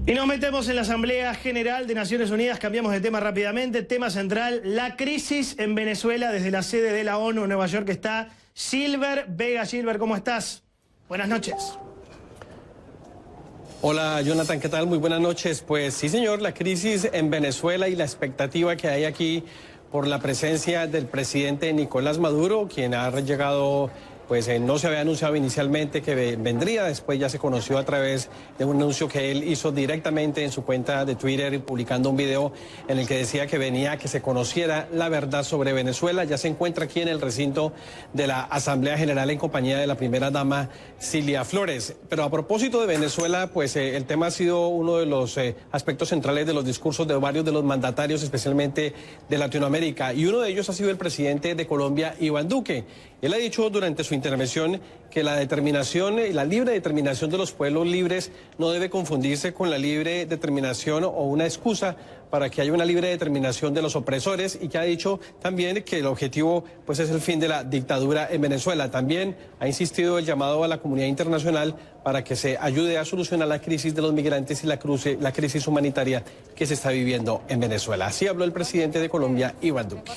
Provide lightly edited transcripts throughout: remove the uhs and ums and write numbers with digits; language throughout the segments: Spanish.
Y nos metemos en la Asamblea General de Naciones Unidas, cambiamos de tema rápidamente. Tema central, la crisis en Venezuela. Desde la sede de la ONU en Nueva York está Gilbert Vega. Gilbert, ¿cómo estás? Buenas noches. Hola Jonathan, ¿qué tal? Muy buenas noches. Pues sí señor, la crisis en Venezuela y la expectativa que hay aquí por la presencia del presidente Nicolás Maduro, quien ha llegado, pues no se había anunciado inicialmente que vendría, después ya se conoció a través de un anuncio que él hizo directamente en su cuenta de Twitter, publicando un video en el que decía que venía que se conociera la verdad sobre Venezuela. Ya se encuentra aquí en el recinto de la Asamblea General en compañía de la primera dama Cilia Flores. Pero a propósito de Venezuela, pues el tema ha sido uno de los aspectos centrales de los discursos de varios de los mandatarios, especialmente de Latinoamérica, y uno de ellos ha sido el presidente de Colombia, Iván Duque. Él ha dicho durante su intervención que la determinación y la libre determinación de los pueblos libres no debe confundirse con la libre determinación o una excusa para que haya una libre determinación de los opresores, y que ha dicho también que el objetivo pues es el fin de la dictadura en Venezuela. También ha insistido el llamado a la comunidad internacional para que se ayude a solucionar la crisis de los migrantes y la crisis humanitaria que se está viviendo en Venezuela. Así habló el presidente de Colombia, Iván Duque.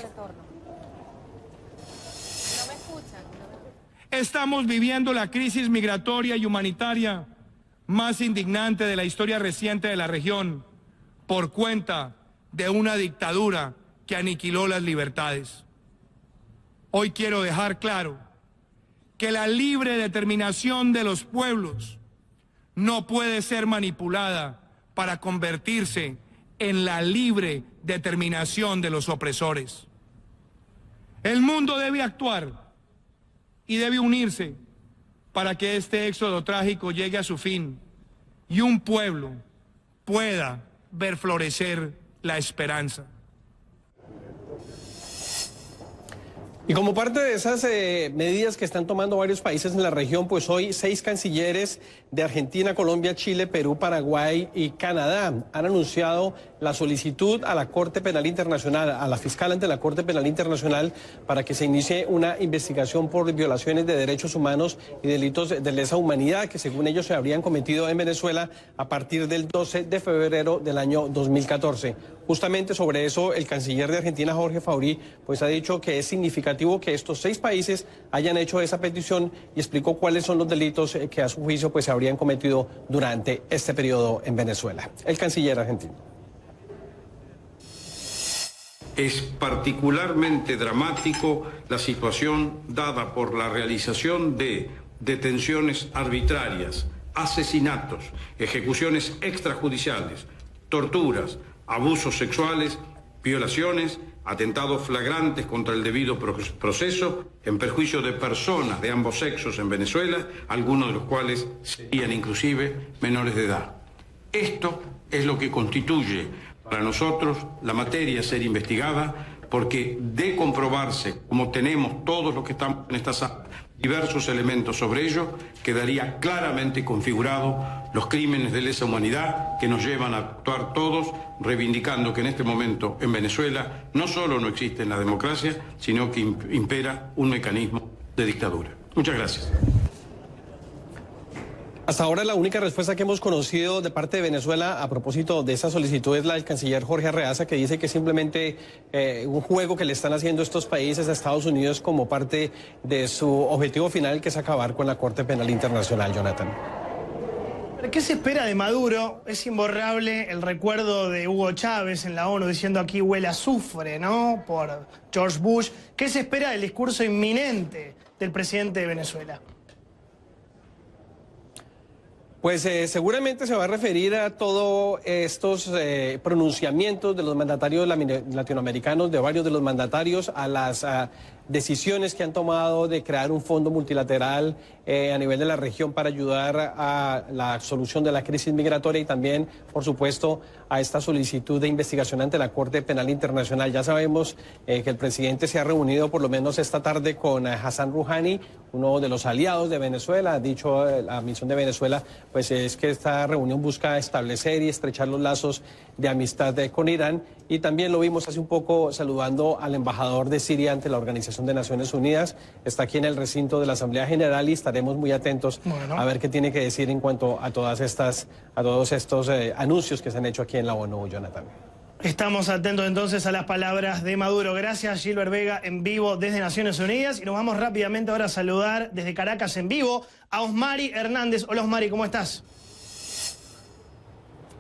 Estamos viviendo la crisis migratoria y humanitaria más indignante de la historia reciente de la región por cuenta de una dictadura que aniquiló las libertades. Hoy quiero dejar claro que la libre determinación de los pueblos no puede ser manipulada para convertirse en la libre determinación de los opresores. El mundo debe actuar y debe unirse para que este éxodo trágico llegue a su fin y un pueblo pueda ver florecer la esperanza. Y como parte de esas medidas que están tomando varios países en la región, pues hoy 6 cancilleres de Argentina, Colombia, Chile, Perú, Paraguay y Canadá han anunciado la solicitud a la Corte Penal Internacional, a la fiscal ante la Corte Penal Internacional, para que se inicie una investigación por violaciones de derechos humanos y delitos de lesa humanidad que según ellos se habrían cometido en Venezuela a partir del 12 de febrero del año 2014. Justamente sobre eso, el canciller de Argentina, Jorge Faurí, pues ha dicho que es significativo que estos 6 países hayan hecho esa petición, y explicó cuáles son los delitos que a su juicio pues se habrían cometido durante este periodo en Venezuela. El canciller argentino. Es particularmente dramático la situación dada por la realización de detenciones arbitrarias, asesinatos, ejecuciones extrajudiciales, torturas, abusos sexuales, violaciones, atentados flagrantes contra el debido proceso en perjuicio de personas de ambos sexos en Venezuela, algunos de los cuales serían inclusive menores de edad. Esto es lo que constituye para nosotros la materia a ser investigada, porque de comprobarse, como tenemos todos los que estamos en esta sala, diversos elementos sobre ello, quedaría claramente configurado los crímenes de lesa humanidad que nos llevan a actuar todos, reivindicando que en este momento en Venezuela no solo no existe la democracia, sino que impera un mecanismo de dictadura. Muchas gracias. Hasta ahora la única respuesta que hemos conocido de parte de Venezuela a propósito de esa solicitud es la del canciller Jorge Arreaza, que dice que es simplemente un juego que le están haciendo estos países a Estados Unidos como parte de su objetivo final, que es acabar con la Corte Penal Internacional, Jonathan. ¿Qué se espera de Maduro? Es imborrable el recuerdo de Hugo Chávez en la ONU diciendo aquí huele a azufre, ¿no? Por George Bush. ¿Qué se espera del discurso inminente del presidente de Venezuela? Pues seguramente se va a referir a todos estos pronunciamientos de los mandatarios latinoamericanos, de varios de los mandatarios, a las decisiones que han tomado de crear un fondo multilateral a nivel de la región para ayudar a la solución de la crisis migratoria, y también, por supuesto, a esta solicitud de investigación ante la Corte Penal Internacional. Ya sabemos que el presidente se ha reunido por lo menos esta tarde con Hassan Rouhani, uno de los aliados de Venezuela. Ha dicho la misión de Venezuela pues es que esta reunión busca establecer y estrechar los lazos de amistad con Irán, y también lo vimos hace un poco saludando al embajador de Siria ante la Organización Organización de Naciones Unidas. Está aquí en el recinto de la Asamblea General y estaremos muy atentos a ver qué tiene que decir en cuanto a todos estos anuncios que se han hecho aquí en la ONU, Jonathan. Estamos atentos entonces a las palabras de Maduro. Gracias, Gilbert Vega, en vivo desde Naciones Unidas. Y nos vamos rápidamente ahora a saludar desde Caracas en vivo a Osmari Hernández. Hola, Osmari, ¿cómo estás?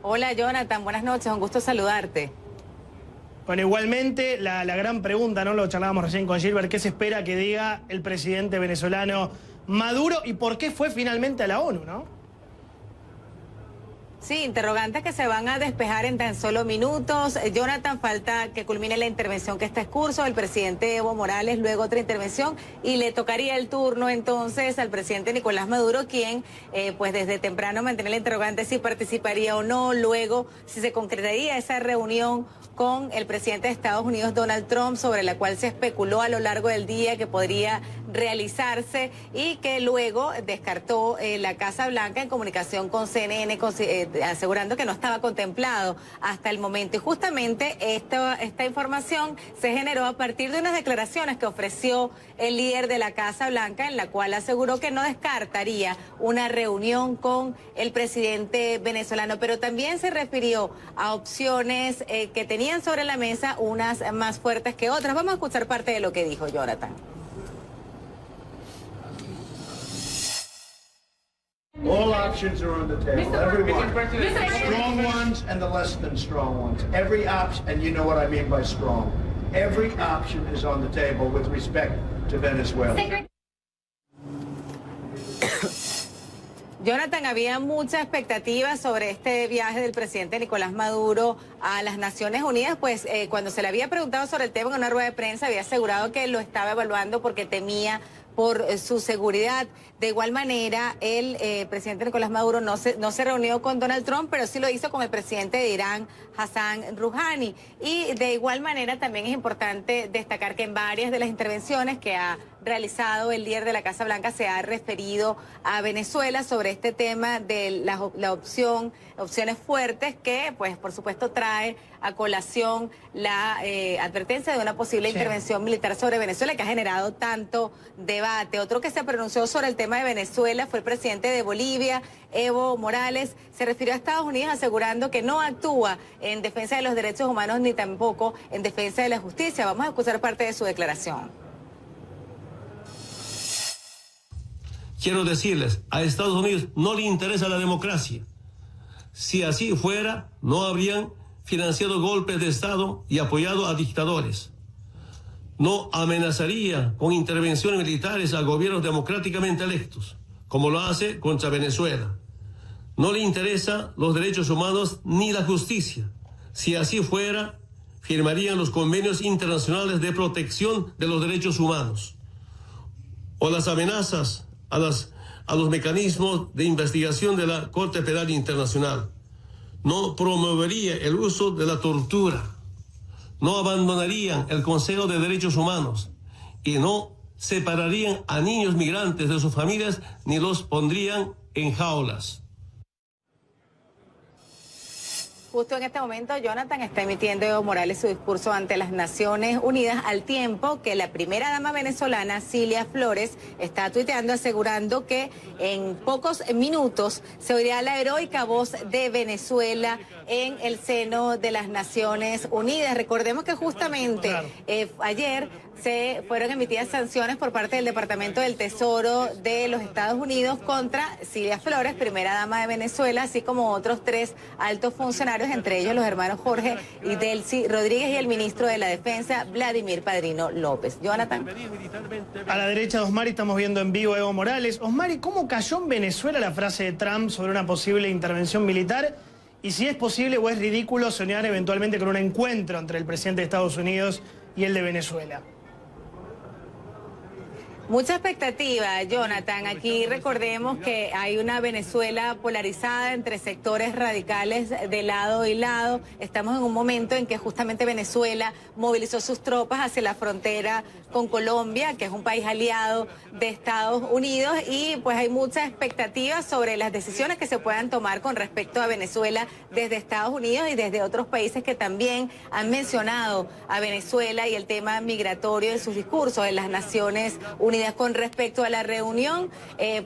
Hola, Jonathan, buenas noches, un gusto saludarte. Bueno, igualmente, la gran pregunta, ¿no? Lo charlábamos recién con Gilbert, ¿qué se espera que diga el presidente venezolano Maduro y por qué fue finalmente a la ONU, no? Sí, interrogantes que se van a despejar en tan solo minutos. Jonathan, falta que culmine la intervención que está en curso, el presidente Evo Morales, luego otra intervención, y le tocaría el turno entonces al presidente Nicolás Maduro, quien pues desde temprano mantiene la interrogante si participaría o no, luego si se concretaría esa reunión con el presidente de Estados Unidos, Donald Trump, sobre la cual se especuló a lo largo del día que podría realizarse y que luego descartó la Casa Blanca en comunicación con CNN, asegurando que no estaba contemplado hasta el momento. Y justamente esta información se generó a partir de unas declaraciones que ofreció el líder de la Casa Blanca, en la cual aseguró que no descartaría una reunión con el presidente venezolano, pero también se refirió a opciones que tenían sobre la mesa, unas más fuertes que otras. Vamos a escuchar parte de lo que dijo Jonathan. All options are on the table. Everyone. The strong ones and the less than strong ones. Every option, and you know what I mean by strong. Every option is on the table with respect to Venezuela. Jonathan, había mucha expectativa sobre este viaje del presidente Nicolás Maduro a las Naciones Unidas, pues cuando se le había preguntado sobre el tema en una rueda de prensa había asegurado que lo estaba evaluando porque temía por su seguridad. De igual manera, el presidente Nicolás Maduro no se reunió con Donald Trump, pero sí lo hizo con el presidente de Irán, Hassan Rouhani. Y de igual manera también es importante destacar que en varias de las intervenciones que ha realizado el líder de la Casa Blanca se ha referido a Venezuela sobre este tema de opciones fuertes que, pues, por supuesto, trae a colación la advertencia de una posible intervención militar sobre Venezuela que ha generado tanto debate. Otro que se pronunció sobre el tema de Venezuela fue el presidente de Bolivia, Evo Morales. Se refirió a Estados Unidos asegurando que no actúa en defensa de los derechos humanos ni tampoco en defensa de la justicia. Vamos a escuchar parte de su declaración. Quiero decirles, a Estados Unidos no le interesa la democracia. Si así fuera, no habrían financiado golpes de Estado y apoyado a dictadores. No amenazaría con intervenciones militares a gobiernos democráticamente electos, como lo hace contra Venezuela. No le interesan los derechos humanos ni la justicia. Si así fuera, firmarían los convenios internacionales de protección de los derechos humanos o las amenazas a los mecanismos de investigación de la Corte Penal Internacional. No promovería el uso de la tortura. No abandonarían el Consejo de Derechos Humanos y no separarían a niños migrantes de sus familias ni los pondrían en jaulas. Justo en este momento, Jonathan, está emitiendo Evo Morales su discurso ante las Naciones Unidas, al tiempo que la primera dama venezolana, Cilia Flores, está tuiteando asegurando que en pocos minutos se oirá la heroica voz de Venezuela en el seno de las Naciones Unidas. Recordemos que justamente ayer se fueron emitidas sanciones por parte del Departamento del Tesoro de los Estados Unidos contra Cilia Flores, primera dama de Venezuela, así como otros 3 altos funcionarios, entre ellos los hermanos Jorge y Delcy Rodríguez y el ministro de la Defensa, Vladimir Padrino López. Jonathan. A la derecha de Osmari estamos viendo en vivo a Evo Morales. Osmari, ¿cómo cayó en Venezuela la frase de Trump sobre una posible intervención militar? Y si es posible o es ridículo soñar eventualmente con un encuentro entre el presidente de Estados Unidos y el de Venezuela. Mucha expectativa, Jonathan. Aquí recordemos que hay una Venezuela polarizada entre sectores radicales de lado y lado. Estamos en un momento en que justamente Venezuela movilizó sus tropas hacia la frontera con Colombia, que es un país aliado de Estados Unidos, y pues hay mucha expectativa sobre las decisiones que se puedan tomar con respecto a Venezuela desde Estados Unidos y desde otros países que también han mencionado a Venezuela y el tema migratorio en sus discursos en las Naciones Unidas. Con respecto a la reunión,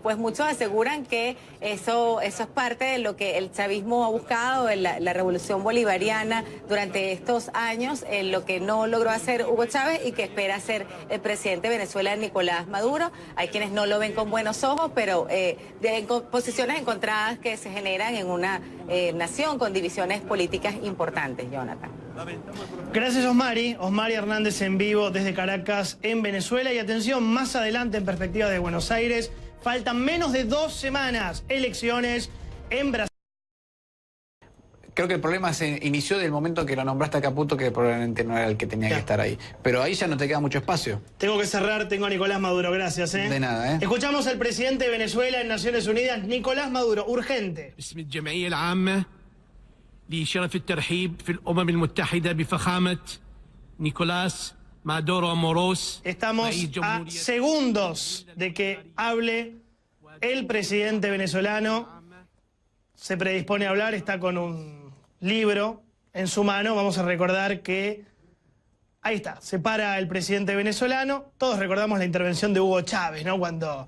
pues muchos aseguran que eso es parte de lo que el chavismo ha buscado en la revolución bolivariana durante estos años, en lo que no logró hacer Hugo Chávez y que espera hacer el presidente de Venezuela, Nicolás Maduro. Hay quienes no lo ven con buenos ojos, pero de posiciones encontradas que se generan en una nación con divisiones políticas importantes, Jonathan. Gracias, Osmari. Osmari Hernández en vivo desde Caracas, en Venezuela. Y atención, más adelante en perspectiva de Buenos Aires, faltan menos de 2 semanas, elecciones en Brasil. Creo que el problema se inició del momento que lo nombraste a Caputo, que probablemente no era el que tenía que estar ahí. Pero ahí ya no te queda mucho espacio. Tengo que cerrar, tengo a Nicolás Maduro, gracias. De nada, Escuchamos al presidente de Venezuela en Naciones Unidas, Nicolás Maduro, urgente. لشرف الترحيب في الأمم المتحدة بفخامة نيكولاس مادورو موروس. Estamos a segundos de que hable el presidente venezolano. Se predispone a hablar, está con un libro en su mano. Vamos a recordar que ahí está, se para el presidente venezolano. Todos recordamos la intervención de Hugo Chávez, ¿no? Cuando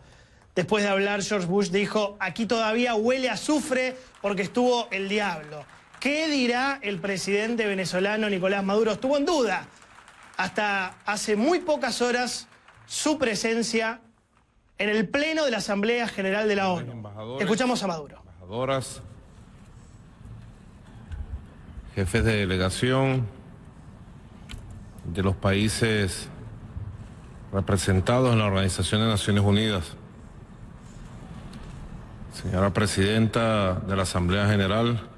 después de hablar George Bush dijo: aquí todavía huele a azufre porque estuvo el diablo. ¿Qué dirá el presidente venezolano Nicolás Maduro? Estuvo en duda hasta hace muy pocas horas su presencia en el pleno de la Asamblea General de la ONU. Escuchamos a Maduro. Embajadoras, jefes de delegación de los países representados en la Organización de Naciones Unidas, señora presidenta de la Asamblea General,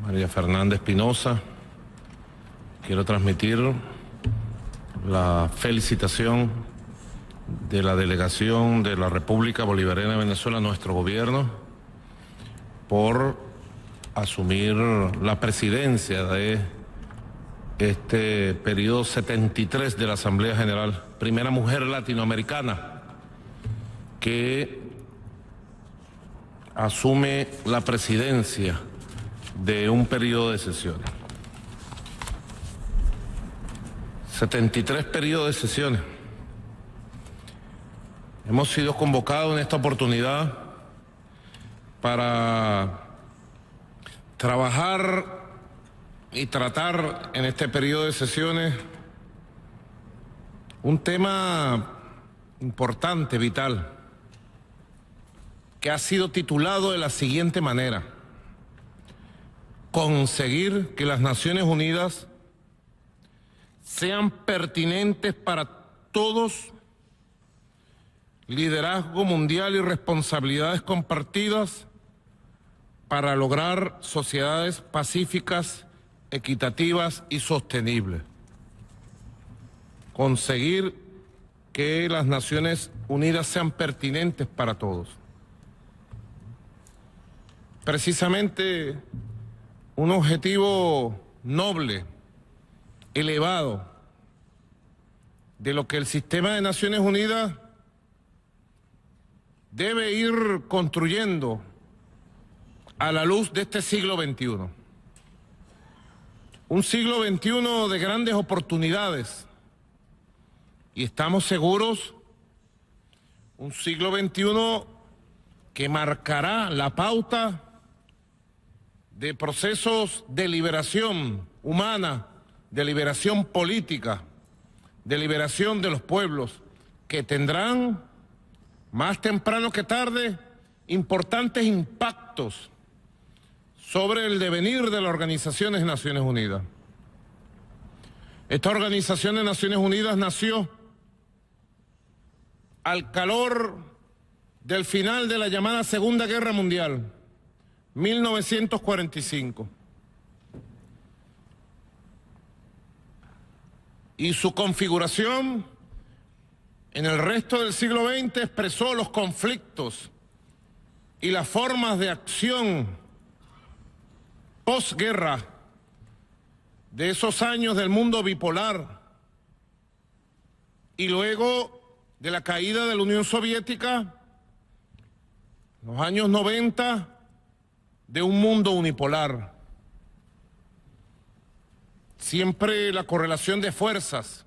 María Fernanda Espinosa, quiero transmitir la felicitación de la delegación de la República Bolivariana de Venezuela a nuestro gobierno por asumir la presidencia de este periodo 73 de la Asamblea General, primera mujer latinoamericana que asume la presidencia de un periodo de sesiones. 73 periodos de sesiones. Hemos sido convocados en esta oportunidad para trabajar y tratar en este periodo de sesiones un tema importante, vital, que ha sido titulado de la siguiente manera: conseguir que las Naciones Unidas sean pertinentes para todos, liderazgo mundial y responsabilidades compartidas para lograr sociedades pacíficas, equitativas y sostenibles. Conseguir que las Naciones Unidas sean pertinentes para todos. Precisamente un objetivo noble, elevado, de lo que el sistema de Naciones Unidas debe ir construyendo a la luz de este siglo XXI. Un siglo XXI de grandes oportunidades, y estamos seguros, un siglo XXI que marcará la pauta de procesos de liberación humana, de liberación política, de liberación de los pueblos, que tendrán, más temprano que tarde, importantes impactos sobre el devenir de la Organización de Naciones Unidas. Esta Organización de Naciones Unidas nació al calor del final de la llamada Segunda Guerra Mundial, 1945. Y su configuración en el resto del siglo XX expresó los conflictos y las formas de acción posguerra de esos años del mundo bipolar y luego de la caída de la Unión Soviética, los años 90, de un mundo unipolar. Siempre la correlación de fuerzas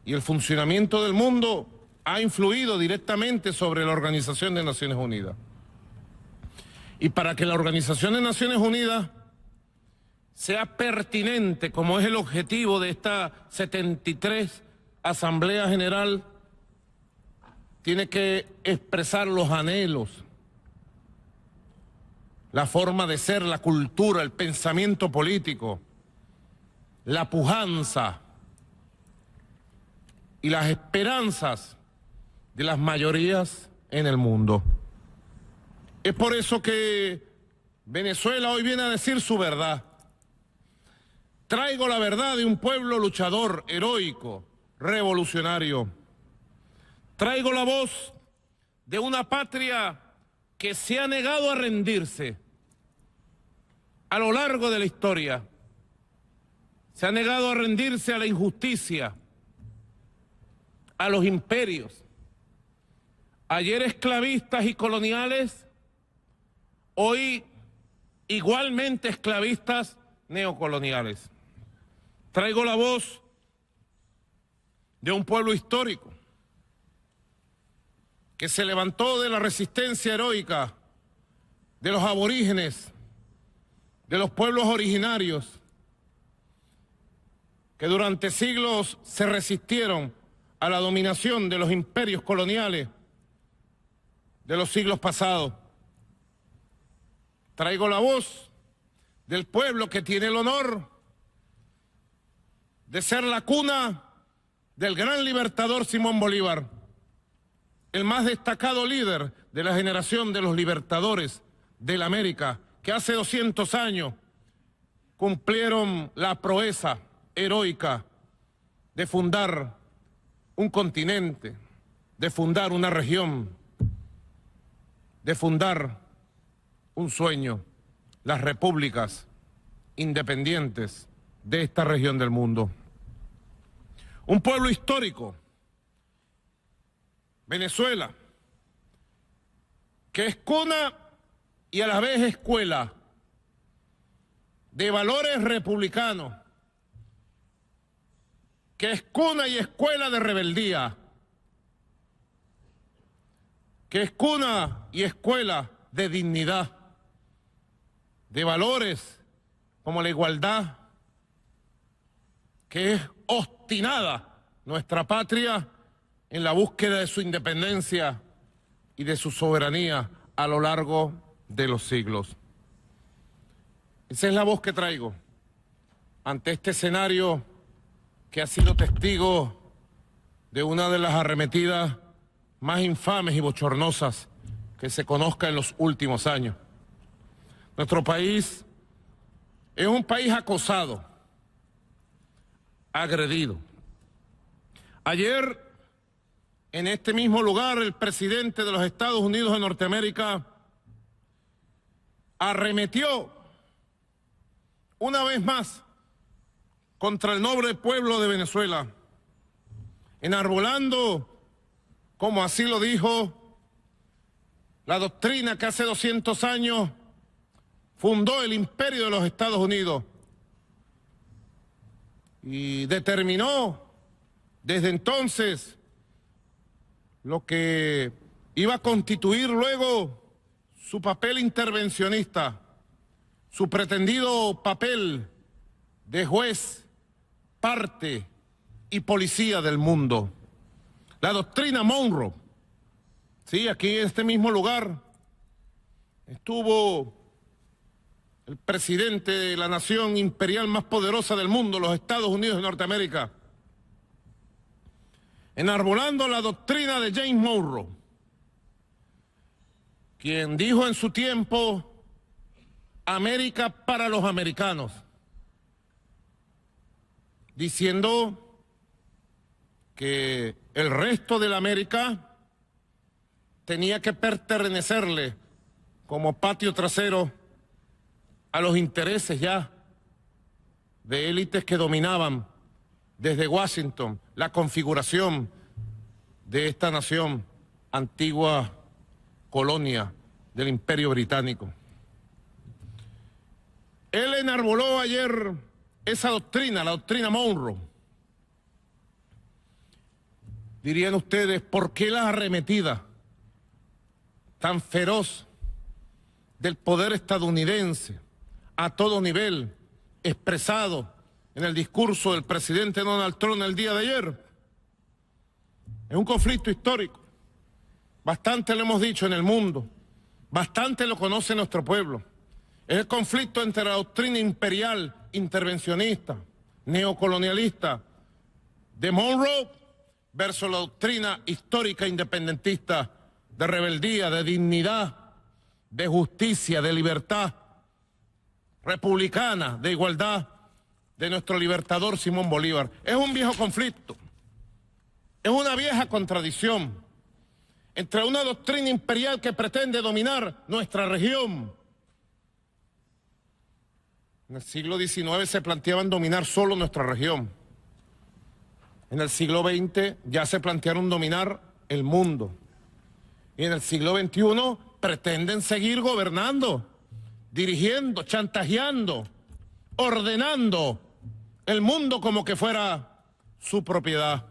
y el funcionamiento del mundo ha influido directamente sobre la Organización de Naciones Unidas. Y para que la Organización de Naciones Unidas sea pertinente, como es el objetivo de esta 73 Asamblea General, tiene que expresar los anhelos, la forma de ser, la cultura, el pensamiento político, la pujanza y las esperanzas de las mayorías en el mundo. Es por eso que Venezuela hoy viene a decir su verdad. Traigo la verdad de un pueblo luchador, heroico, revolucionario. Traigo la voz de una patria que se ha negado a rendirse a lo largo de la historia. Se ha negado a rendirse a la injusticia, a los imperios, ayer esclavistas y coloniales, hoy igualmente esclavistas neocoloniales. Traigo la voz de un pueblo histórico que se levantó de la resistencia heroica de los aborígenes, de los pueblos originarios, que durante siglos se resistieron a la dominación de los imperios coloniales de los siglos pasados. Traigo la voz del pueblo que tiene el honor de ser la cuna del gran libertador Simón Bolívar, el más destacado líder de la generación de los libertadores de la América, que hace 200 años cumplieron la proeza heroica de fundar un continente, de fundar una región, de fundar un sueño, las repúblicas independientes de esta región del mundo. Un pueblo histórico, Venezuela, que es cuna y a la vez escuela de valores republicanos, que es cuna y escuela de rebeldía, que es cuna y escuela de dignidad, de valores como la igualdad, que es obstinada nuestra patria en la búsqueda de su independencia y de su soberanía a lo largo de los siglos. Esa es la voz que traigo ante este escenario que ha sido testigo de una de las arremetidas más infames y bochornosas que se conozca en los últimos años. Nuestro país es un país acosado, agredido. Ayer, en este mismo lugar, el presidente de los Estados Unidos de Norteamérica arremetió una vez más contra el noble pueblo de Venezuela, enarbolando, como así lo dijo, la doctrina que hace 200 años fundó el imperio de los Estados Unidos y determinó desde entonces lo que iba a constituir luego su papel intervencionista, su pretendido papel de juez, parte y policía del mundo. La doctrina Monroe, sí, aquí en este mismo lugar estuvo el presidente de la nación imperial más poderosa del mundo, los Estados Unidos de Norteamérica, enarbolando la doctrina de James Monroe, quien dijo en su tiempo: América para los americanos, diciendo que el resto de la América tenía que pertenecerle como patio trasero a los intereses ya de élites que dominaban desde Washington la configuración de esta nación, antigua colonia del Imperio Británico. Él enarboló ayer esa doctrina, la doctrina Monroe. Dirían ustedes, ¿por qué la arremetida tan feroz del poder estadounidense a todo nivel, expresado en el discurso del presidente Donald Trump el día de ayer? Es un conflicto histórico. Bastante lo hemos dicho en el mundo, bastante lo conoce nuestro pueblo. Es el conflicto entre la doctrina imperial, intervencionista, neocolonialista de Monroe versus la doctrina histórica independentista de rebeldía, de dignidad, de justicia, de libertad republicana, de igualdad de nuestro libertador Simón Bolívar. Es un viejo conflicto, es una vieja contradicción entre una doctrina imperial que pretende dominar nuestra región. En el siglo XIX se planteaban dominar solo nuestra región. En el siglo XX ya se plantearon dominar el mundo. Y en el siglo XXI pretenden seguir gobernando, dirigiendo, chantajeando, ordenando el mundo como que fuera su propiedad.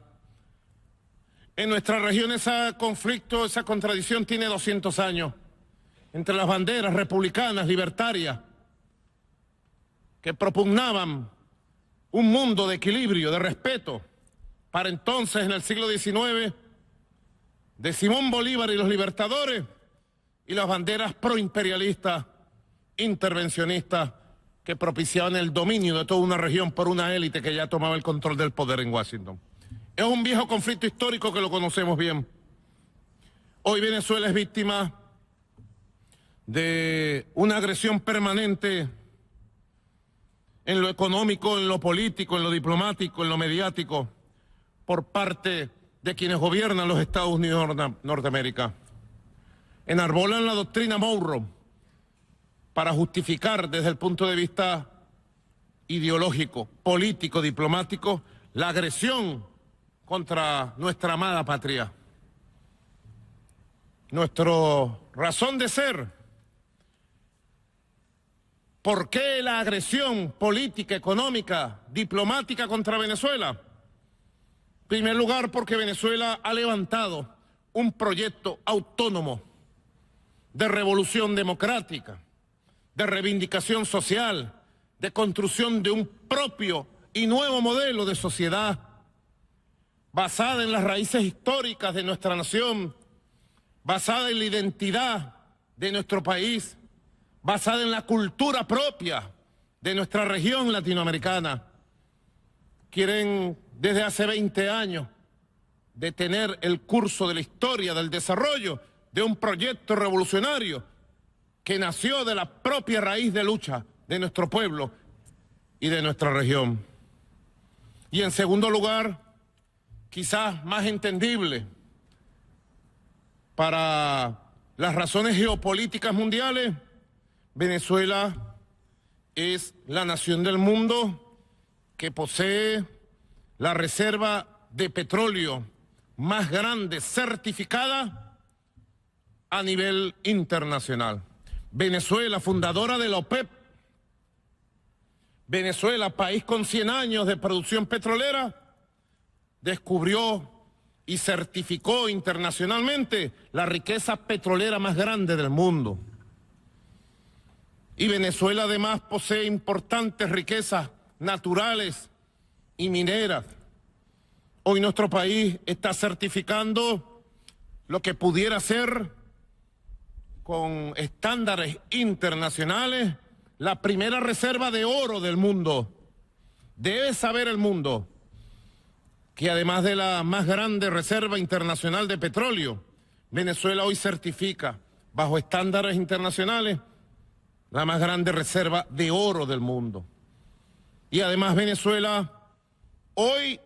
En nuestra región ese conflicto, esa contradicción tiene 200 años entre las banderas republicanas, libertarias, que propugnaban un mundo de equilibrio, de respeto, para entonces, en el siglo XIX, de Simón Bolívar y los libertadores, y las banderas proimperialistas, intervencionistas, que propiciaban el dominio de toda una región por una élite que ya tomaba el control del poder en Washington. Es un viejo conflicto histórico que lo conocemos bien. Hoy Venezuela es víctima de una agresión permanente en lo económico, en lo político, en lo diplomático, en lo mediático, por parte de quienes gobiernan los Estados Unidos de Norteamérica. Enarbolan la doctrina Monroe para justificar desde el punto de vista ideológico, político, diplomático, la agresión contra nuestra amada patria. Nuestra razón de ser. ¿Por qué la agresión política, económica, diplomática contra Venezuela? En primer lugar, porque Venezuela ha levantado un proyecto autónomo de revolución democrática, de reivindicación social, de construcción de un propio y nuevo modelo de sociedad basada en las raíces históricas de nuestra nación, basada en la identidad de nuestro país, basada en la cultura propia de nuestra región latinoamericana. Quieren desde hace 20 años detener el curso de la historia del desarrollo de un proyecto revolucionario que nació de la propia raíz de lucha de nuestro pueblo y de nuestra región. Y en segundo lugar, quizás más entendible para las razones geopolíticas mundiales, Venezuela es la nación del mundo que posee la reserva de petróleo más grande certificada a nivel internacional. Venezuela, fundadora de la OPEP. Venezuela, país con 100 años de producción petrolera, descubrió y certificó internacionalmente la riqueza petrolera más grande del mundo. Y Venezuela además posee importantes riquezas naturales y mineras. Hoy nuestro país está certificando lo que pudiera ser, con estándares internacionales, la primera reserva de oro del mundo. Debe saber el mundo que además de la más grande reserva internacional de petróleo, Venezuela hoy certifica, bajo estándares internacionales, la más grande reserva de oro del mundo. Y además Venezuela hoy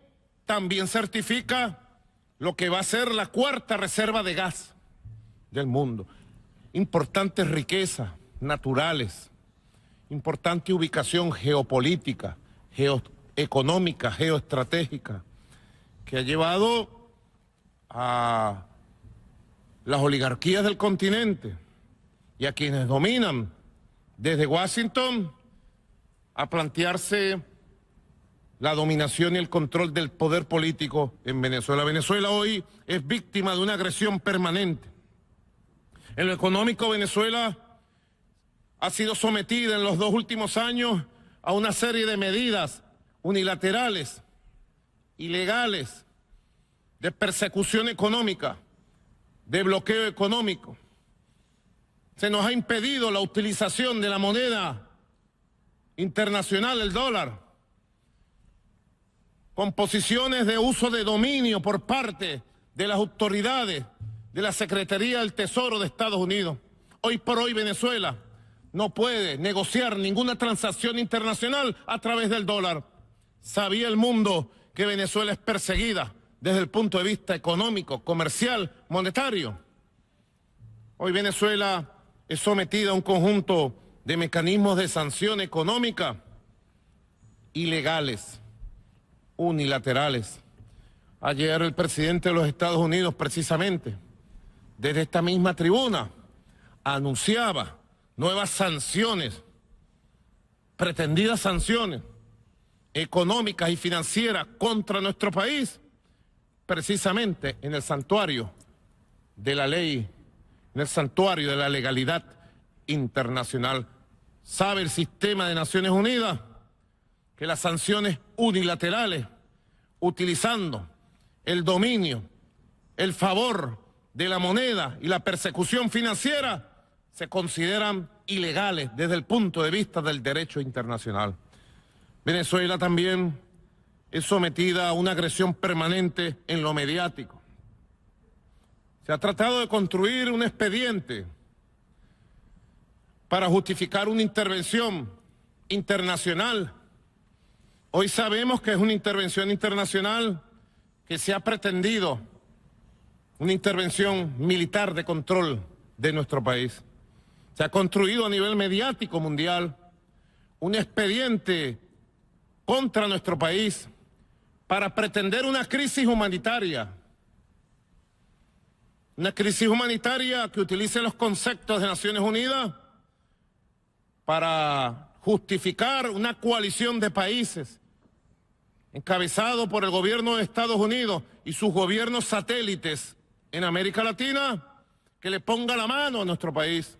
también certifica lo que va a ser la cuarta reserva de gas del mundo. Importantes riquezas naturales, importante ubicación geopolítica, geoeconómica, geoestratégica, que ha llevado a las oligarquías del continente y a quienes dominan desde Washington a plantearse la dominación y el control del poder político en Venezuela. Venezuela hoy es víctima de una agresión permanente. En lo económico, Venezuela ha sido sometida en los 2 últimos años a una serie de medidas unilaterales, ilegales, de persecución económica, de bloqueo económico. Se nos ha impedido la utilización de la moneda internacional, el dólar, con posiciones de uso de dominio por parte de las autoridades de la Secretaría del Tesoro de Estados Unidos. Hoy por hoy Venezuela no puede negociar ninguna transacción internacional a través del dólar. Sabía el mundo que Venezuela es perseguida desde el punto de vista económico, comercial, monetario. Hoy Venezuela es sometida a un conjunto de mecanismos de sanción económica ilegales, unilaterales. Ayer el presidente de los Estados Unidos, precisamente, desde esta misma tribuna, anunciaba nuevas sanciones, pretendidas sanciones económicas y financieras contra nuestro país, precisamente en el santuario de la ley, en el santuario de la legalidad internacional. ¿Sabe el sistema de Naciones Unidas que las sanciones unilaterales, utilizando el dominio, el favor de la moneda y la persecución financiera, se consideran ilegales desde el punto de vista del derecho internacional? Venezuela también es sometida a una agresión permanente en lo mediático. Se ha tratado de construir un expediente para justificar una intervención internacional. Hoy sabemos que es una intervención internacional que se ha pretendido, una intervención militar de control de nuestro país. Se ha construido a nivel mediático mundial un expediente contra nuestro país para pretender una crisis humanitaria. Una crisis humanitaria que utilice los conceptos de Naciones Unidas para justificar una coalición de países encabezado por el gobierno de Estados Unidos y sus gobiernos satélites en América Latina, que le ponga la mano a nuestro país.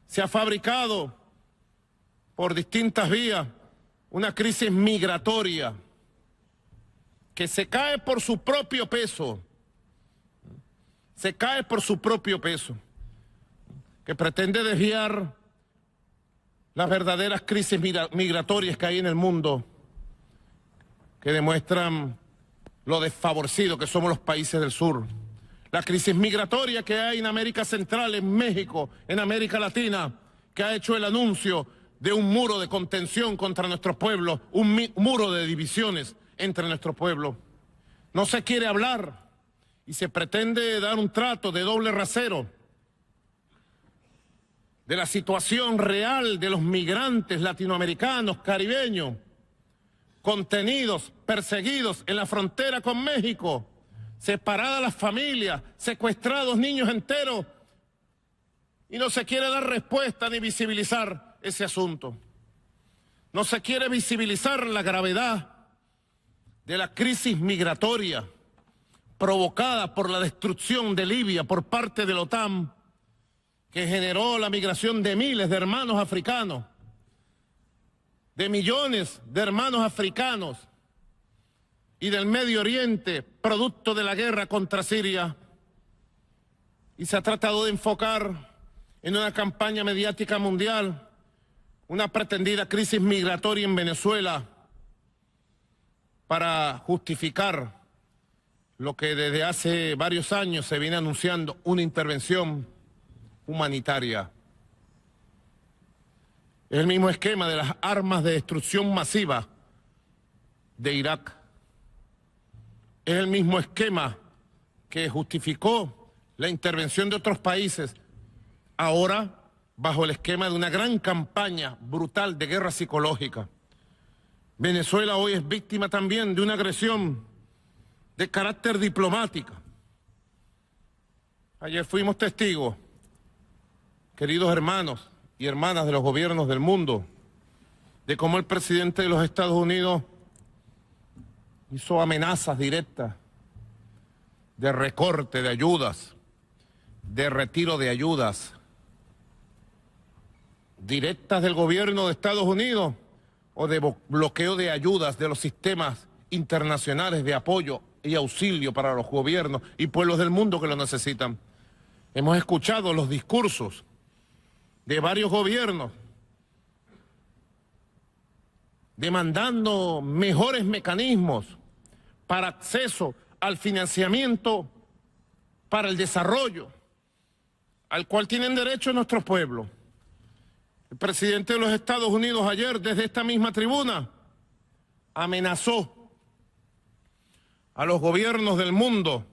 Se ha fabricado por distintas vías una crisis migratoria que se cae por su propio peso, que pretende desviar las verdaderas crisis migratorias que hay en el mundo, que demuestran lo desfavorecidos que somos los países del sur. La crisis migratoria que hay en América Central, en México, en América Latina, que ha hecho el anuncio de un muro de contención contra nuestros pueblos, un muro de divisiones entre nuestros pueblos. No se quiere hablar y se pretende dar un trato de doble rasero de la situación real de los migrantes latinoamericanos, caribeños, contenidos, perseguidos en la frontera con México, separadas las familias, secuestrados niños enteros, y no se quiere dar respuesta ni visibilizar ese asunto. No se quiere visibilizar la gravedad de la crisis migratoria provocada por la destrucción de Libia por parte de la OTAN, que generó la migración de miles de hermanos africanos, de millones de hermanos africanos y del Medio Oriente, producto de la guerra contra Siria. Y se ha tratado de enfocar en una campaña mediática mundial una pretendida crisis migratoria en Venezuela para justificar lo que desde hace varios años se viene anunciando, una intervención humanitaria. Es el mismo esquema de las armas de destrucción masiva de Irak. es el mismo esquema que justificó la intervención de otros países, ahora bajo el esquema de una gran campaña brutal de guerra psicológica. Venezuela hoy es víctima también de una agresión de carácter diplomático. Ayer fuimos testigos, queridos hermanos y hermanas de los gobiernos del mundo, de cómo el presidente de los Estados Unidos hizo amenazas directas de recorte de ayudas, de retiro de ayudas directas del gobierno de Estados Unidos o de bloqueo de ayudas de los sistemas internacionales de apoyo y auxilio para los gobiernos y pueblos del mundo que lo necesitan. Hemos escuchado los discursos de varios gobiernos demandando mejores mecanismos para acceso al financiamiento para el desarrollo al cual tienen derecho nuestros pueblos. El presidente de los Estados Unidos ayer, desde esta misma tribuna, amenazó a los gobiernos del mundo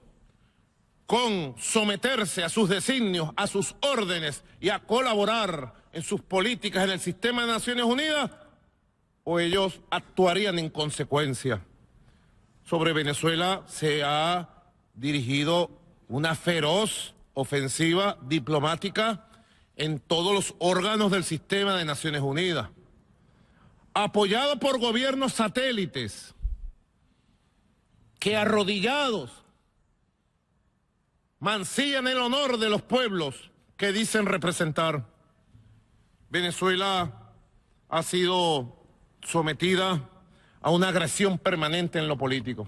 con someterse a sus designios, a sus órdenes y a colaborar en sus políticas en el sistema de Naciones Unidas, o ellos actuarían en consecuencia. Sobre Venezuela se ha dirigido una feroz ofensiva diplomática en todos los órganos del sistema de Naciones Unidas, apoyado por gobiernos satélites que arrodillados mancillan el honor de los pueblos que dicen representar. Venezuela ha sido sometida a una agresión permanente en lo político.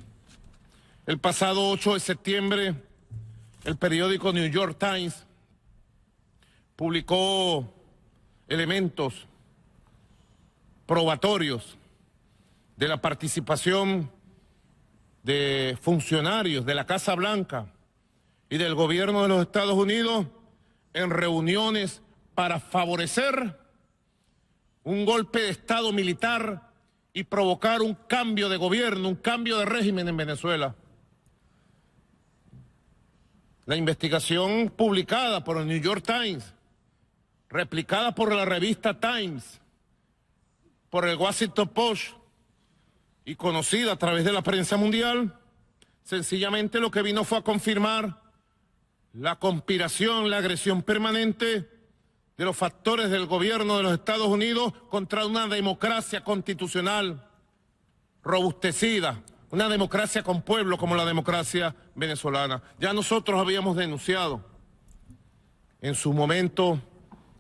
El pasado 8 de septiembre, el periódico New York Times publicó elementos probatorios de la participación de funcionarios de la Casa Blanca y del gobierno de los Estados Unidos en reuniones para favorecer un golpe de Estado militar y provocar un cambio de gobierno, un cambio de régimen en Venezuela. La investigación publicada por el New York Times, replicada por la revista Times, por el Washington Post y conocida a través de la prensa mundial, sencillamente lo que vino fue a confirmar la conspiración, la agresión permanente de los factores del gobierno de los Estados Unidos contra una democracia constitucional robustecida, una democracia con pueblo como la democracia venezolana. Ya nosotros habíamos denunciado en su momento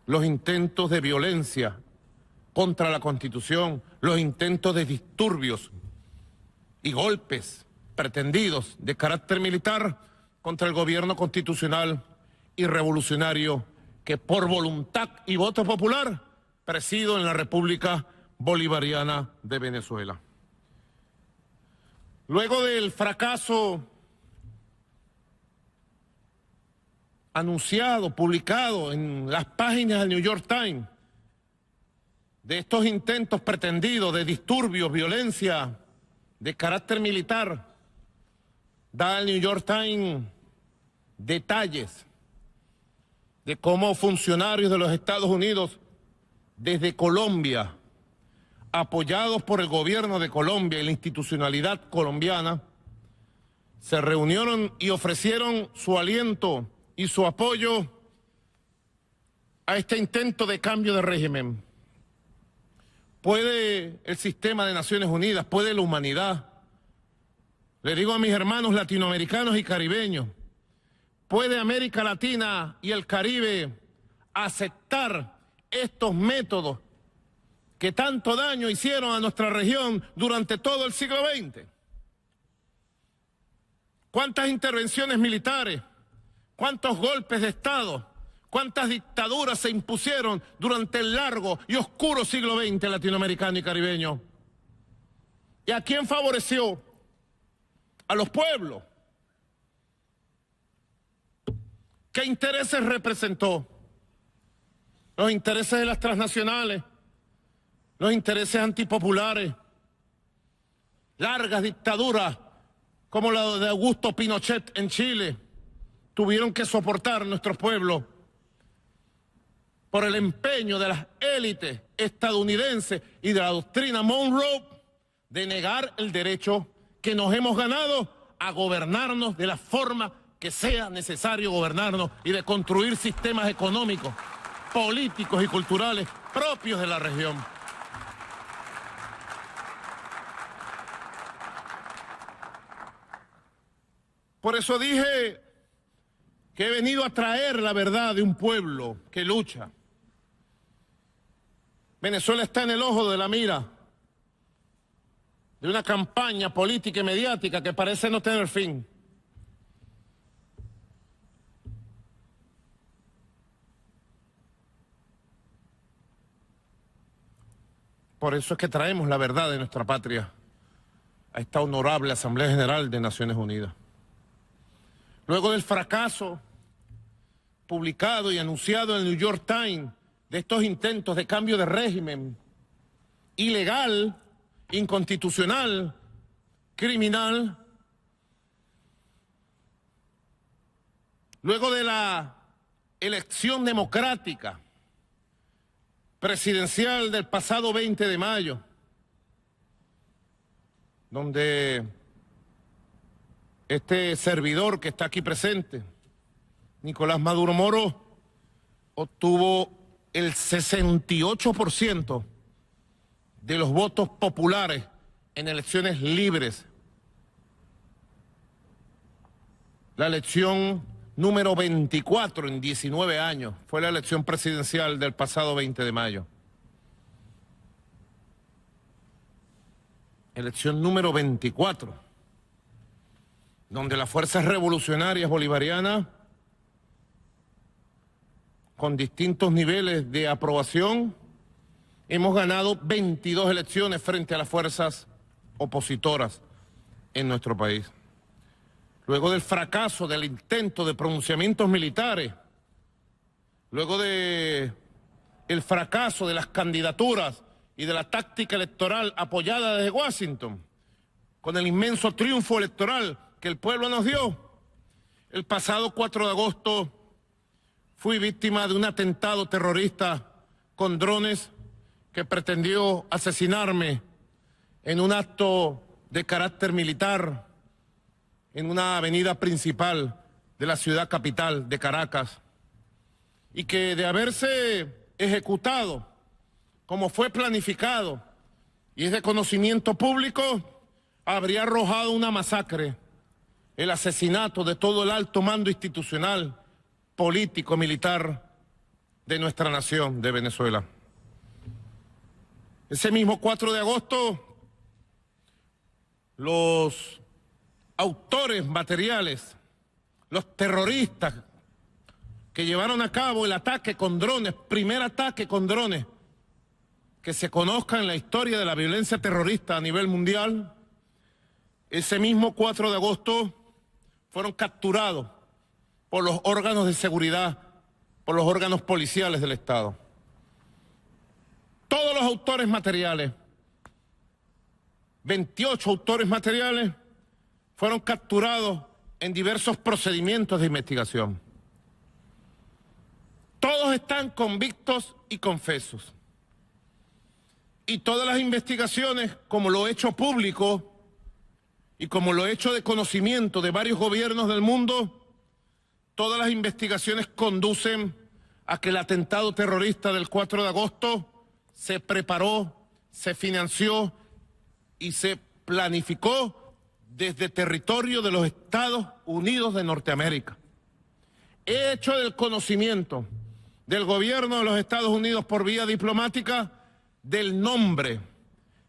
los intentos de violencia contra la Constitución, los intentos de disturbios y golpes pretendidos de carácter militar contra el gobierno constitucional y revolucionario que por voluntad y voto popular presido en la República Bolivariana de Venezuela. Luego del fracaso anunciado, publicado en las páginas del New York Times, de estos intentos pretendidos de disturbios, violencia de carácter militar, da el New York Times detalles de cómo funcionarios de los Estados Unidos desde Colombia, apoyados por el gobierno de Colombia y la institucionalidad colombiana, se reunieron y ofrecieron su aliento y su apoyo a este intento de cambio de régimen. ¿Puede el sistema de Naciones Unidas, puede la humanidad? Le digo a mis hermanos latinoamericanos y caribeños, ¿puede América Latina y el Caribe aceptar estos métodos que tanto daño hicieron a nuestra región durante todo el siglo XX? ¿Cuántas intervenciones militares, cuántos golpes de Estado, cuántas dictaduras se impusieron durante el largo y oscuro siglo XX latinoamericano y caribeño? ¿Y a quién favoreció? A los pueblos. ¿Qué intereses representó? Los intereses de las transnacionales, los intereses antipopulares, largas dictaduras como la de Augusto Pinochet en Chile, tuvieron que soportar nuestro pueblo por el empeño de las élites estadounidenses y de la doctrina Monroe de negar el derecho que nos hemos ganado a gobernarnos de la forma que sea necesario gobernarnos y de construir sistemas económicos, políticos y culturales propios de la región. Por eso dije que he venido a traer la verdad de un pueblo que lucha. Venezuela está en el ojo de la mira de una campaña política y mediática que parece no tener fin. Por eso es que traemos la verdad de nuestra patria a esta honorable Asamblea General de Naciones Unidas. Luego del fracaso publicado y anunciado en el New York Times de estos intentos de cambio de régimen ilegal, inconstitucional, criminal, luego de la elección democrática presidencial del pasado 20 de mayo, donde este servidor que está aquí presente, Nicolás Maduro Moro, obtuvo el 68% de los votos populares en elecciones libres. La elección número 24 en 19 años fue la elección presidencial del pasado 20 de mayo. Elección número 24, donde las fuerzas revolucionarias bolivarianas, con distintos niveles de aprobación, hemos ganado 22 elecciones frente a las fuerzas opositoras en nuestro país. Luego del fracaso del intento de pronunciamientos militares, luego del fracaso de las candidaturas y de la táctica electoral apoyada desde Washington, con el inmenso triunfo electoral que el pueblo nos dio, el pasado 4 de agosto fui víctima de un atentado terrorista con drones que pretendió asesinarme en un acto de carácter militar en una avenida principal de la ciudad capital de Caracas, y que de haberse ejecutado como fue planificado y es de conocimiento público, habría arrojado una masacre, el asesinato de todo el alto mando institucional, político, militar de nuestra nación, de Venezuela. Ese mismo 4 de agosto, los autores materiales, los terroristas que llevaron a cabo el ataque con drones, primer ataque con drones que se conozca en la historia de la violencia terrorista a nivel mundial, ese mismo 4 de agosto fueron capturados por los órganos de seguridad, por los órganos policiales del Estado. Todos los autores materiales, 28 autores materiales, fueron capturados en diversos procedimientos de investigación. Todos están convictos y confesos. Y todas las investigaciones, como lo he hecho público y como lo he hecho de conocimiento de varios gobiernos del mundo, todas las investigaciones conducen a que el atentado terrorista del 4 de agosto se preparó, se financió y se planificó desde territorio de los Estados Unidos de Norteamérica. He hecho del conocimiento del gobierno de los Estados Unidos por vía diplomática del nombre,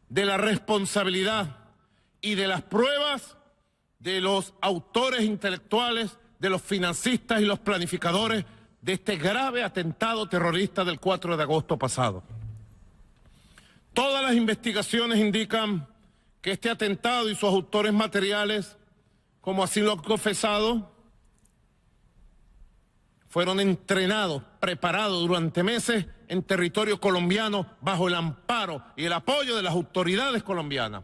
de la responsabilidad y de las pruebas de los autores intelectuales, de los financistas y los planificadores de este grave atentado terrorista del 4 de agosto pasado. Todas las investigaciones indican que este atentado y sus autores materiales, como así lo han confesado, fueron entrenados, preparados durante meses en territorio colombiano bajo el amparo y el apoyo de las autoridades colombianas.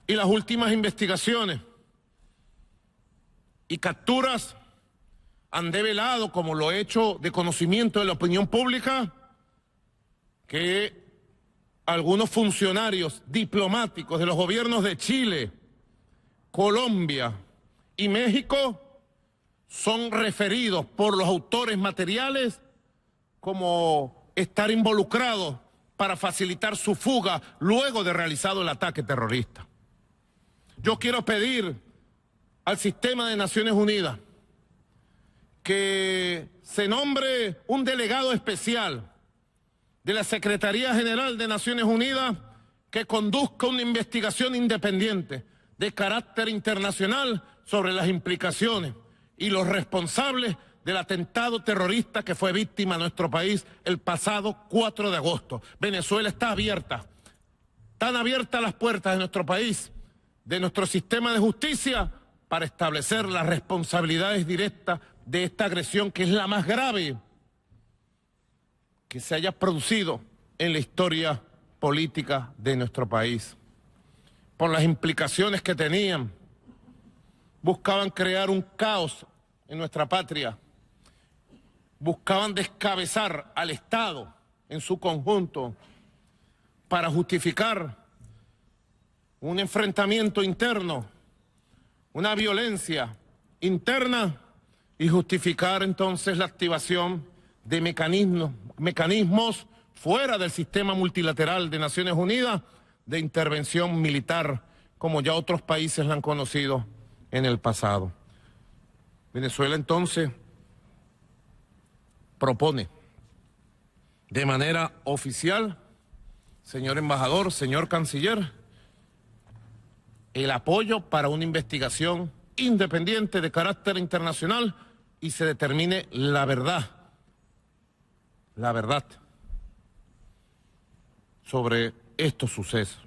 y las últimas investigaciones y capturas han develado, como lo he hecho de conocimiento de la opinión pública, que algunos funcionarios diplomáticos de los gobiernos de Chile, Colombia y México son referidos por los autores materiales como estar involucrados para facilitar su fuga luego de realizado el ataque terrorista. Yo quiero pedir al sistema de Naciones Unidas que se nombre un delegado especial de la Secretaría General de Naciones Unidas que conduzca una investigación independiente de carácter internacional sobre las implicaciones y los responsables del atentado terrorista que fue víctima de nuestro país el pasado 4 de agosto. Venezuela está abierta, están abiertas las puertas de nuestro país, de nuestro sistema de justicia, para establecer las responsabilidades directas de esta agresión, que es la más grave que se haya producido en la historia política de nuestro país. Por las implicaciones que tenían, buscaban crear un caos en nuestra patria, buscaban descabezar al Estado en su conjunto para justificar un enfrentamiento interno, una violencia interna y justificar entonces la activación de mecanismos fuera del sistema multilateral de Naciones Unidas de intervención militar, como ya otros países la han conocido en el pasado. Venezuela entonces propone de manera oficial, señor embajador, señor canciller, el apoyo para una investigación independiente de carácter internacional y se determine la verdad sobre estos sucesos.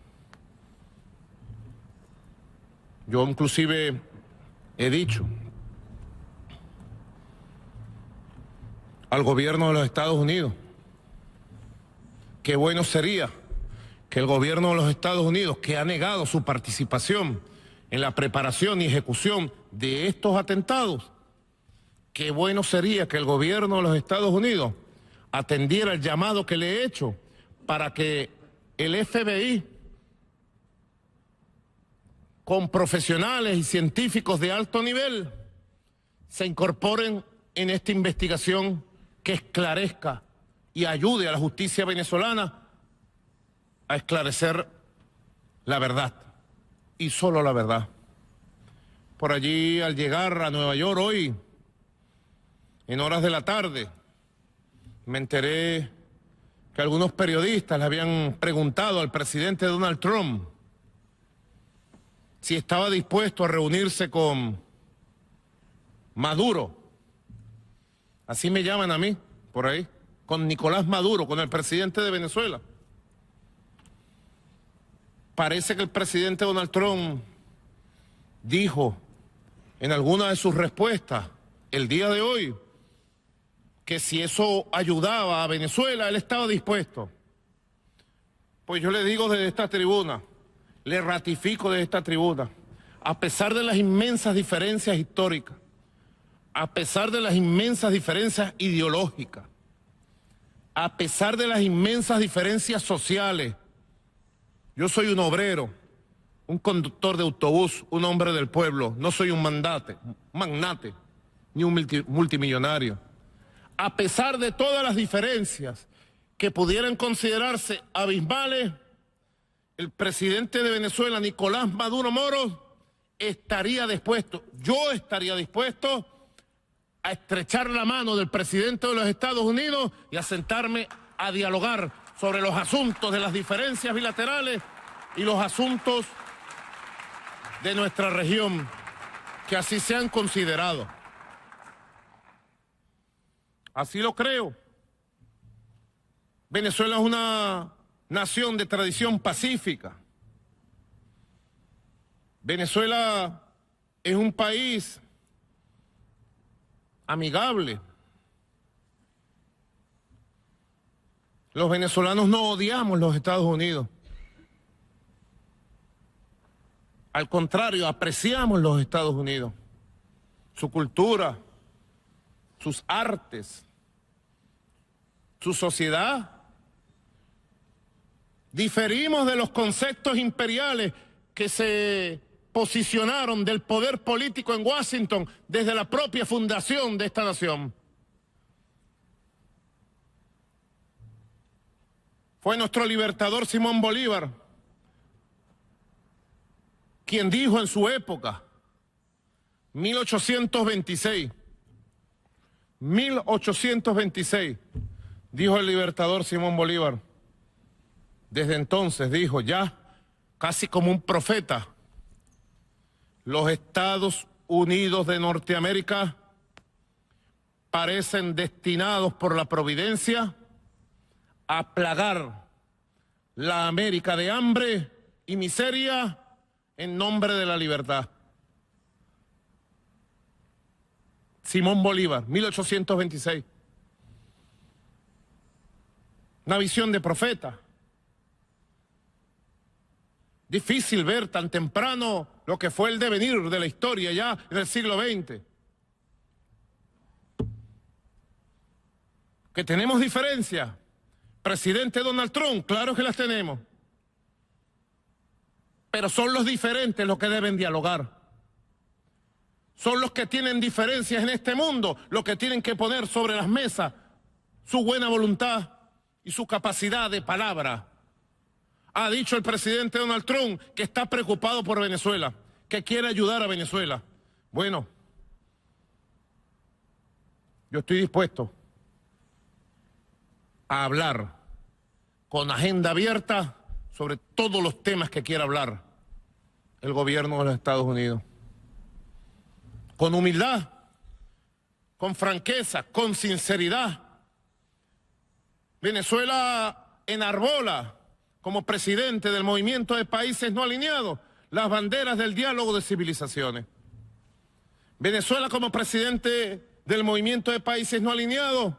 Yo inclusive he dicho al gobierno de los Estados Unidos que bueno sería que el gobierno de los Estados Unidos, que ha negado su participación en la preparación y ejecución de estos atentados, qué bueno sería que el gobierno de los Estados Unidos atendiera el llamado que le he hecho para que el FBI, con profesionales y científicos de alto nivel, se incorporen en esta investigación que esclarezca y ayude a la justicia venezolana a esclarecer la verdad, y solo la verdad. Por allí, al llegar a Nueva York hoy, en horas de la tarde, me enteré que algunos periodistas le habían preguntado al presidente Donald Trump si estaba dispuesto a reunirse con Maduro, así me llaman a mí, por ahí, con Nicolás Maduro, con el presidente de Venezuela. Parece que el presidente Donald Trump dijo en alguna de sus respuestas el día de hoy que si eso ayudaba a Venezuela, él estaba dispuesto. Pues yo le digo desde esta tribuna, le ratifico desde esta tribuna, a pesar de las inmensas diferencias históricas, a pesar de las inmensas diferencias ideológicas, a pesar de las inmensas diferencias sociales, yo soy un obrero, un conductor de autobús, un hombre del pueblo, no soy un magnate, ni un multimillonario. A pesar de todas las diferencias que pudieran considerarse abismales, el presidente de Venezuela, Nicolás Maduro Moros, estaría dispuesto, yo estaría dispuesto a estrechar la mano del presidente de los Estados Unidos y a sentarme a dialogar sobre los asuntos de las diferencias bilaterales y los asuntos de nuestra región, que así se han considerado. Así lo creo. Venezuela es una nación de tradición pacífica. Venezuela es un país amigable. Los venezolanos no odiamos los Estados Unidos. Al contrario, apreciamos los Estados Unidos, su cultura, sus artes, su sociedad. Diferimos de los conceptos imperiales que se posicionaron del poder político en Washington desde la propia fundación de esta nación. Fue nuestro libertador Simón Bolívar quien dijo en su época, 1826, dijo el libertador Simón Bolívar. Desde entonces dijo, ya casi como un profeta, los Estados Unidos de Norteamérica parecen destinados por la providencia a plagar la América de hambre y miseria en nombre de la libertad. Simón Bolívar, 1826. Una visión de profeta. Difícil ver tan temprano lo que fue el devenir de la historia ya en el siglo XX. Que tenemos diferencias. Presidente Donald Trump, claro que las tenemos. Pero son los diferentes los que deben dialogar. Son los que tienen diferencias en este mundo los que tienen que poner sobre las mesas su buena voluntad y su capacidad de palabra. Ha dicho el presidente Donald Trump que está preocupado por Venezuela, que quiere ayudar a Venezuela. Bueno, yo estoy dispuesto a hablar con agenda abierta sobre todos los temas que quiera hablar el gobierno de los Estados Unidos. Con humildad, con franqueza, con sinceridad. Venezuela enarbola como presidente del movimiento de países no alineados las banderas del diálogo de civilizaciones. Venezuela como presidente del movimiento de países no alineados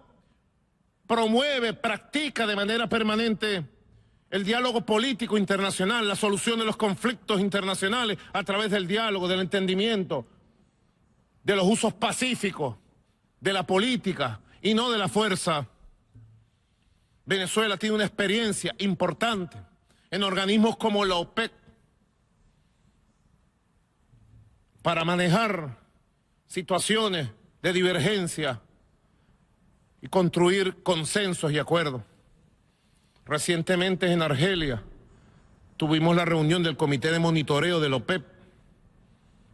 promueve, practica de manera permanente el diálogo político internacional, la solución de los conflictos internacionales a través del diálogo, del entendimiento, de los usos pacíficos, de la política y no de la fuerza. Venezuela tiene una experiencia importante en organismos como la OPEC para manejar situaciones de divergencia y construir consensos y acuerdos. Recientemente en Argelia tuvimos la reunión del Comité de Monitoreo de la OPEP,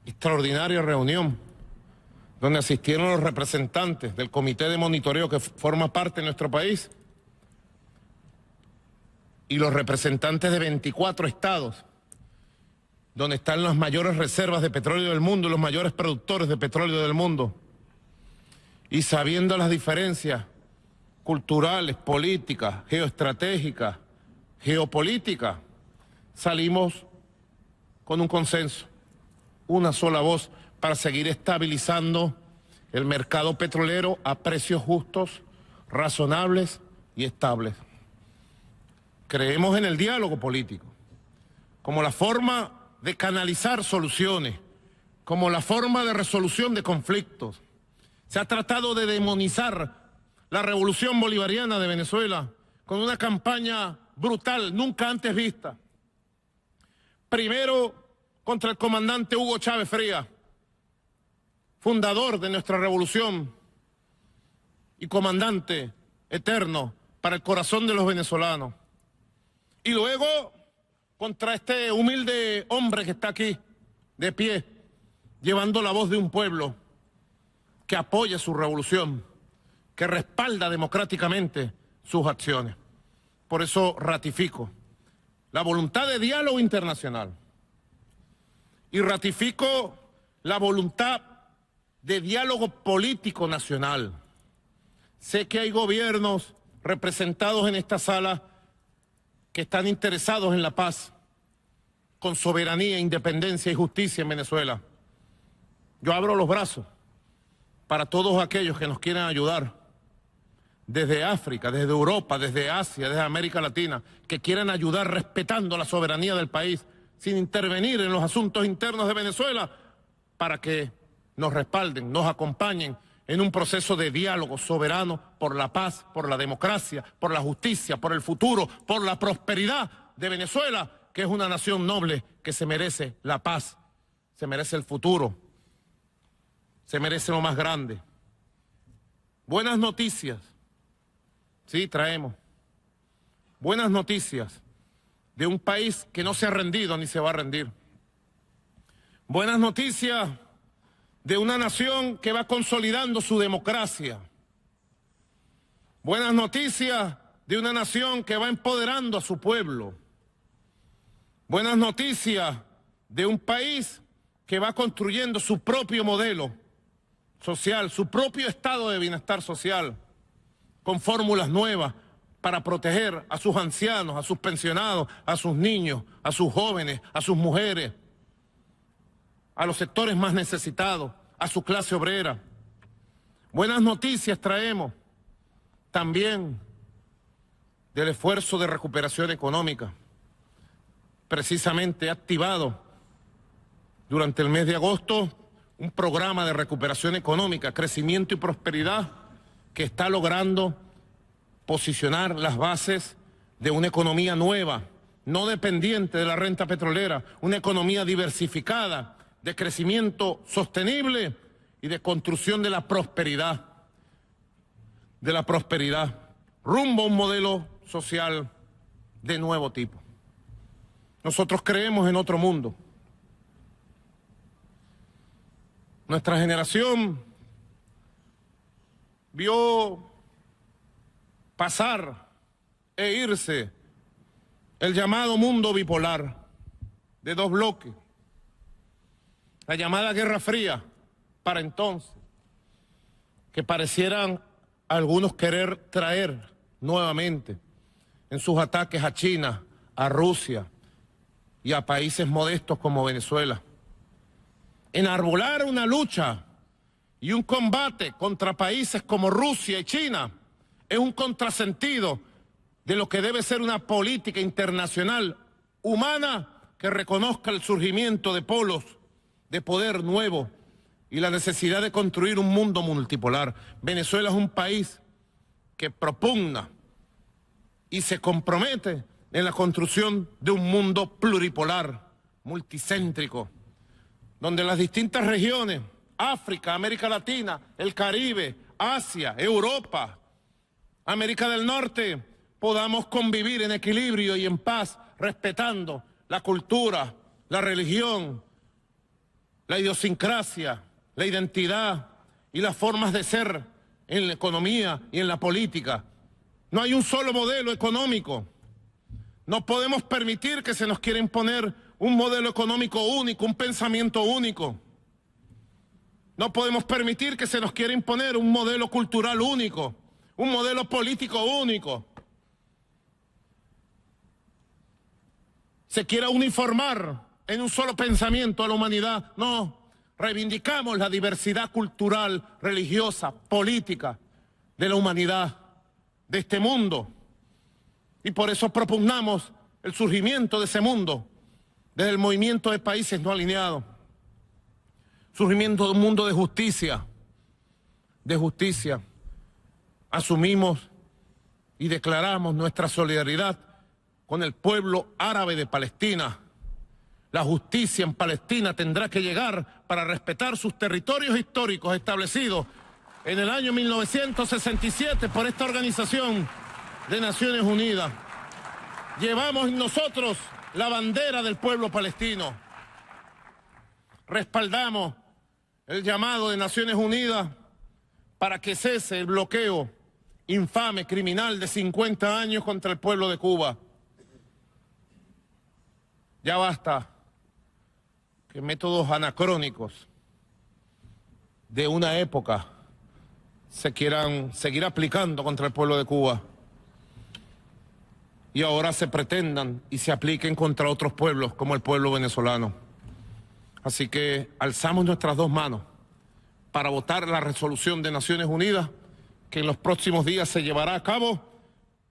extraordinaria reunión, donde asistieron los representantes del Comité de Monitoreo que forma parte de nuestro país y los representantes de 24 estados, donde están las mayores reservas de petróleo del mundo, los mayores productores de petróleo del mundo. Y sabiendo las diferencias culturales, políticas, geoestratégicas, geopolíticas, salimos con un consenso, una sola voz, para seguir estabilizando el mercado petrolero a precios justos, razonables y estables. Creemos en el diálogo político como la forma de canalizar soluciones, como la forma de resolución de conflictos. Se ha tratado de demonizar la revolución bolivariana de Venezuela con una campaña brutal, nunca antes vista. Primero contra el comandante Hugo Chávez Frías, fundador de nuestra revolución y comandante eterno para el corazón de los venezolanos. Y luego contra este humilde hombre que está aquí, de pie, llevando la voz de un pueblo que apoya su revolución, que respalda democráticamente sus acciones. Por eso ratifico la voluntad de diálogo internacional y ratifico la voluntad de diálogo político nacional. Sé que hay gobiernos representados en esta sala que están interesados en la paz, con soberanía, independencia y justicia en Venezuela. Yo abro los brazos para todos aquellos que nos quieran ayudar, desde África, desde Europa, desde Asia, desde América Latina, que quieran ayudar respetando la soberanía del país, sin intervenir en los asuntos internos de Venezuela, para que nos respalden, nos acompañen en un proceso de diálogo soberano por la paz, por la democracia, por la justicia, por el futuro, por la prosperidad de Venezuela, que es una nación noble que se merece la paz, se merece el futuro, se merece lo más grande. Buenas noticias, sí, traemos. Buenas noticias de un país que no se ha rendido ni se va a rendir. Buenas noticias de una nación que va consolidando su democracia. Buenas noticias de una nación que va empoderando a su pueblo. Buenas noticias de un país que va construyendo su propio modelo social, su propio estado de bienestar social, con fórmulas nuevas para proteger a sus ancianos, a sus pensionados, a sus niños, a sus jóvenes, a sus mujeres, a los sectores más necesitados, a su clase obrera. Buenas noticias traemos también del esfuerzo de recuperación económica, precisamente activado durante el mes de agosto un programa de recuperación económica, crecimiento y prosperidad que está logrando posicionar las bases de una economía nueva, no dependiente de la renta petrolera, una economía diversificada, de crecimiento sostenible y de construcción de la prosperidad, rumbo a un modelo social de nuevo tipo. Nosotros creemos en otro mundo. Nuestra generación vio pasar e irse el llamado mundo bipolar de dos bloques, la llamada Guerra Fría para entonces, que parecieran algunos querer traer nuevamente en sus ataques a China, a Rusia y a países modestos como Venezuela. Enarbolar una lucha y un combate contra países como Rusia y China es un contrasentido de lo que debe ser una política internacional humana que reconozca el surgimiento de polos de poder nuevo y la necesidad de construir un mundo multipolar. Venezuela es un país que propugna y se compromete en la construcción de un mundo pluripolar, multicéntrico, donde las distintas regiones, África, América Latina, el Caribe, Asia, Europa, América del Norte, podamos convivir en equilibrio y en paz, respetando la cultura, la religión, la idiosincrasia, la identidad y las formas de ser en la economía y en la política. No hay un solo modelo económico. No podemos permitir que se nos quiera imponer un modelo económico único, un pensamiento único. No podemos permitir que se nos quiera imponer un modelo cultural único, un modelo político único. Se quiera uniformar en un solo pensamiento a la humanidad. No, reivindicamos la diversidad cultural, religiosa, política de la humanidad, de este mundo. Y por eso propugnamos el surgimiento de ese mundo desde el movimiento de países no alineados. Surgimiento de un mundo de justicia, Asumimos y declaramos nuestra solidaridad con el pueblo árabe de Palestina. La justicia en Palestina tendrá que llegar para respetar sus territorios históricos establecidos en el año 1967 por esta Organización de Naciones Unidas. Llevamos en nosotros la bandera del pueblo palestino. Respaldamos el llamado de Naciones Unidas para que cese el bloqueo infame, criminal de 50 años contra el pueblo de Cuba. Ya basta que métodos anacrónicos de una época se quieran seguir aplicando contra el pueblo de Cuba y ahora se pretendan y se apliquen contra otros pueblos como el pueblo venezolano. Así que alzamos nuestras dos manos para votar la resolución de Naciones Unidas que en los próximos días se llevará a cabo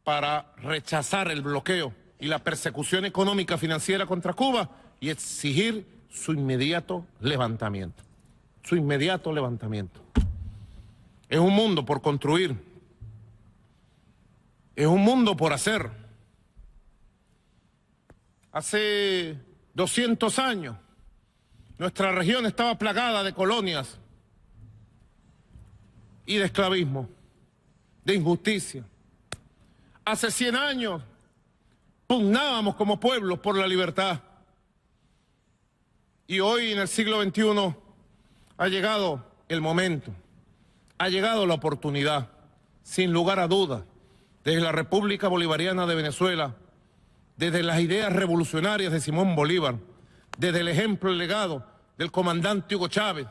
para rechazar el bloqueo y la persecución económica financiera contra Cuba y exigir su inmediato levantamiento. Su inmediato levantamiento. Es un mundo por construir. Es un mundo por hacer. Hace 200 años, nuestra región estaba plagada de colonias y de esclavismo, de injusticia. Hace 100 años pugnábamos como pueblo por la libertad. Y hoy, en el siglo XXI, ha llegado el momento, ha llegado la oportunidad, sin lugar a dudas, desde la República Bolivariana de Venezuela, desde las ideas revolucionarias de Simón Bolívar, desde el ejemplo, el legado del comandante Hugo Chávez.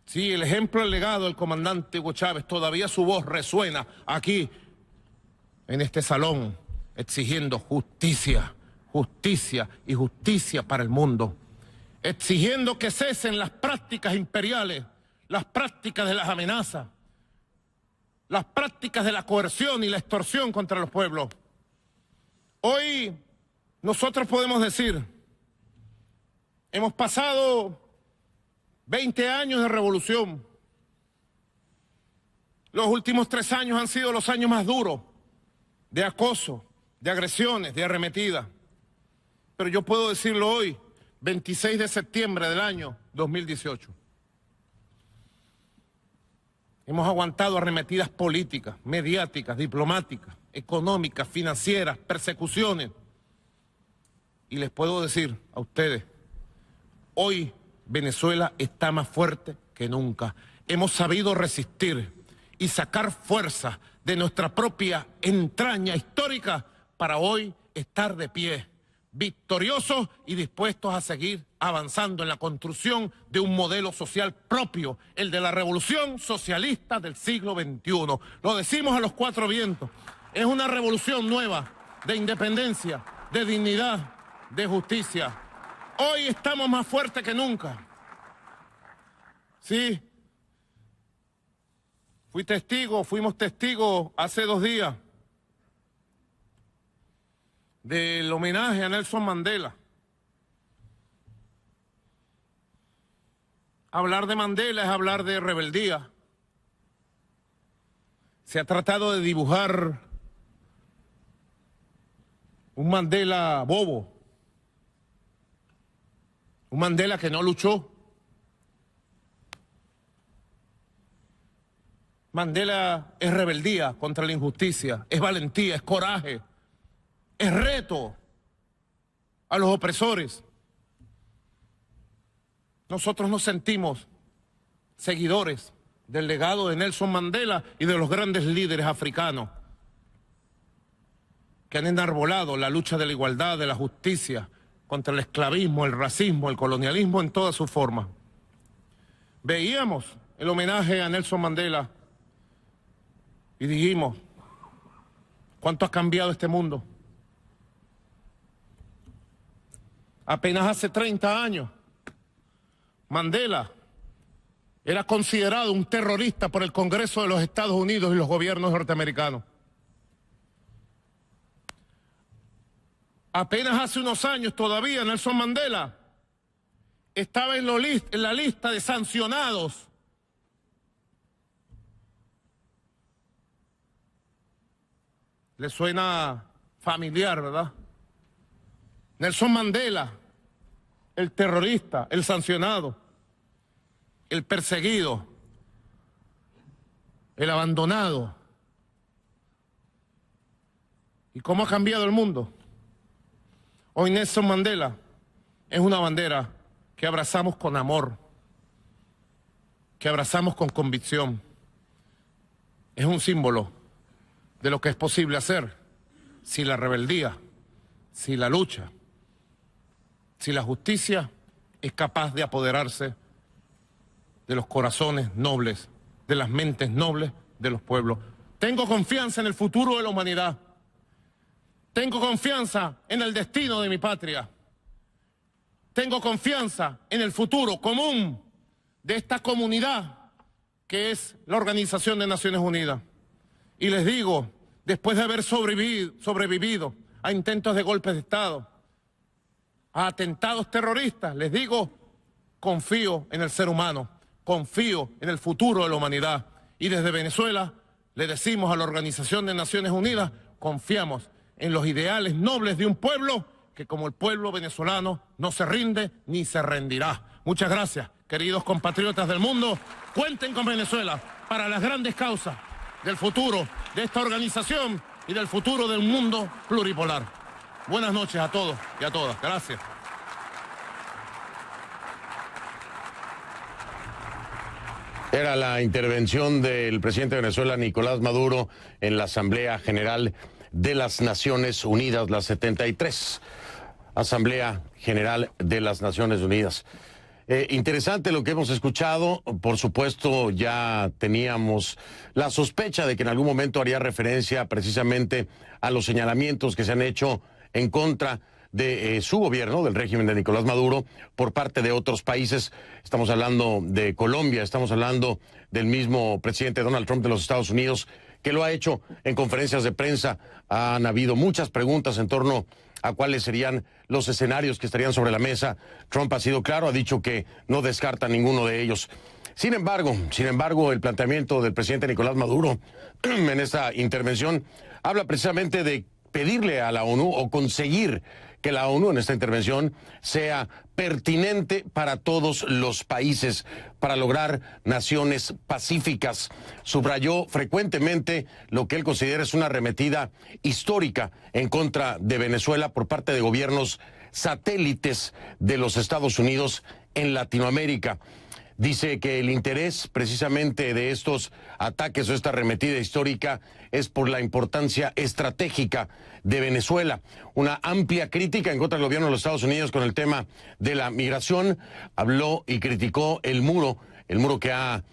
Sí, el ejemplo, el legado del comandante Hugo Chávez, todavía su voz resuena aquí, en este salón, exigiendo justicia, justicia y justicia para el mundo. Exigiendo que cesen las prácticas imperiales, las prácticas de las amenazas, las prácticas de la coerción y la extorsión contra los pueblos. Hoy nosotros podemos decir, hemos pasado 20 años de revolución. Los últimos 3 años han sido los años más duros de acoso, de agresiones, de arremetidas. Pero yo puedo decirlo hoy, 26 de septiembre del año 2018. Hemos aguantado arremetidas políticas, mediáticas, diplomáticas, económicas, financieras, persecuciones. Y les puedo decir a ustedes, hoy Venezuela está más fuerte que nunca. Hemos sabido resistir y sacar fuerza de nuestra propia entraña histórica para hoy estar de pie, victoriosos y dispuestos a seguir avanzando en la construcción de un modelo social propio, el de la revolución socialista del siglo XXI. Lo decimos a los 4 vientos, es una revolución nueva de independencia, de dignidad, de justicia. Hoy estamos más fuertes que nunca. Sí, fuimos testigos hace 2 días del homenaje a Nelson Mandela. Hablar de Mandela es hablar de rebeldía. Se ha tratado de dibujar un Mandela bobo, un Mandela que no luchó. Mandela es rebeldía contra la injusticia, es valentía, es coraje, es reto a los opresores. Nosotros nos sentimos seguidores del legado de Nelson Mandela y de los grandes líderes africanos que han enarbolado la lucha de la igualdad, de la justicia, contra el esclavismo, el racismo, el colonialismo en todas sus formas. Veíamos el homenaje a Nelson Mandela y dijimos, ¿cuánto ha cambiado este mundo? Apenas hace 30 años, Mandela era considerado un terrorista por el Congreso de los Estados Unidos y los gobiernos norteamericanos. Apenas hace unos años todavía Nelson Mandela estaba en la lista de sancionados. ¿Le suena familiar, verdad? Nelson Mandela, el terrorista, el sancionado, el perseguido, el abandonado. ¿Y cómo ha cambiado el mundo? Hoy Nelson Mandela es una bandera que abrazamos con amor, que abrazamos con convicción. Es un símbolo de lo que es posible hacer si la rebeldía, si la lucha, si la justicia es capaz de apoderarse de los corazones nobles, de las mentes nobles de los pueblos. Tengo confianza en el futuro de la humanidad. Tengo confianza en el destino de mi patria. Tengo confianza en el futuro común de esta comunidad que es la Organización de Naciones Unidas. Y les digo, después de haber sobrevivido a intentos de golpes de Estado, a atentados terroristas. Les digo, confío en el ser humano, confío en el futuro de la humanidad. Y desde Venezuela le decimos a la Organización de Naciones Unidas, confiamos en los ideales nobles de un pueblo que, como el pueblo venezolano, no se rinde ni se rendirá. Muchas gracias, queridos compatriotas del mundo. Cuenten con Venezuela para las grandes causas del futuro de esta organización y del futuro del mundo pluripolar. Buenas noches a todos y a todas. Gracias. Era la intervención del presidente de Venezuela, Nicolás Maduro, en la Asamblea General de las Naciones Unidas, la 73 Asamblea General de las Naciones Unidas. Interesante lo que hemos escuchado. Por supuesto, ya teníamos la sospecha de que en algún momento haría referencia precisamente a los señalamientos que se han hecho en contra de su gobierno, del régimen de Nicolás Maduro, por parte de otros países. Estamos hablando de Colombia, estamos hablando del mismo presidente Donald Trump de los Estados Unidos, que lo ha hecho en conferencias de prensa. Han habido muchas preguntas en torno a cuáles serían los escenarios que estarían sobre la mesa. Trump ha sido claro, ha dicho que no descarta ninguno de ellos. Sin embargo, el planteamiento del presidente Nicolás Maduro en esta intervención habla precisamente de pedirle a la ONU o conseguir que la ONU en esta intervención sea pertinente para todos los países para lograr naciones pacíficas. Subrayó frecuentemente lo que él considera es una arremetida histórica en contra de Venezuela por parte de gobiernos satélites de los Estados Unidos en Latinoamérica. Dice que el interés precisamente de estos ataques o esta arremetida histórica es por la importancia estratégica de Venezuela. Una amplia crítica en contra del gobierno de los Estados Unidos con el tema de la migración. Habló y criticó el muro que ha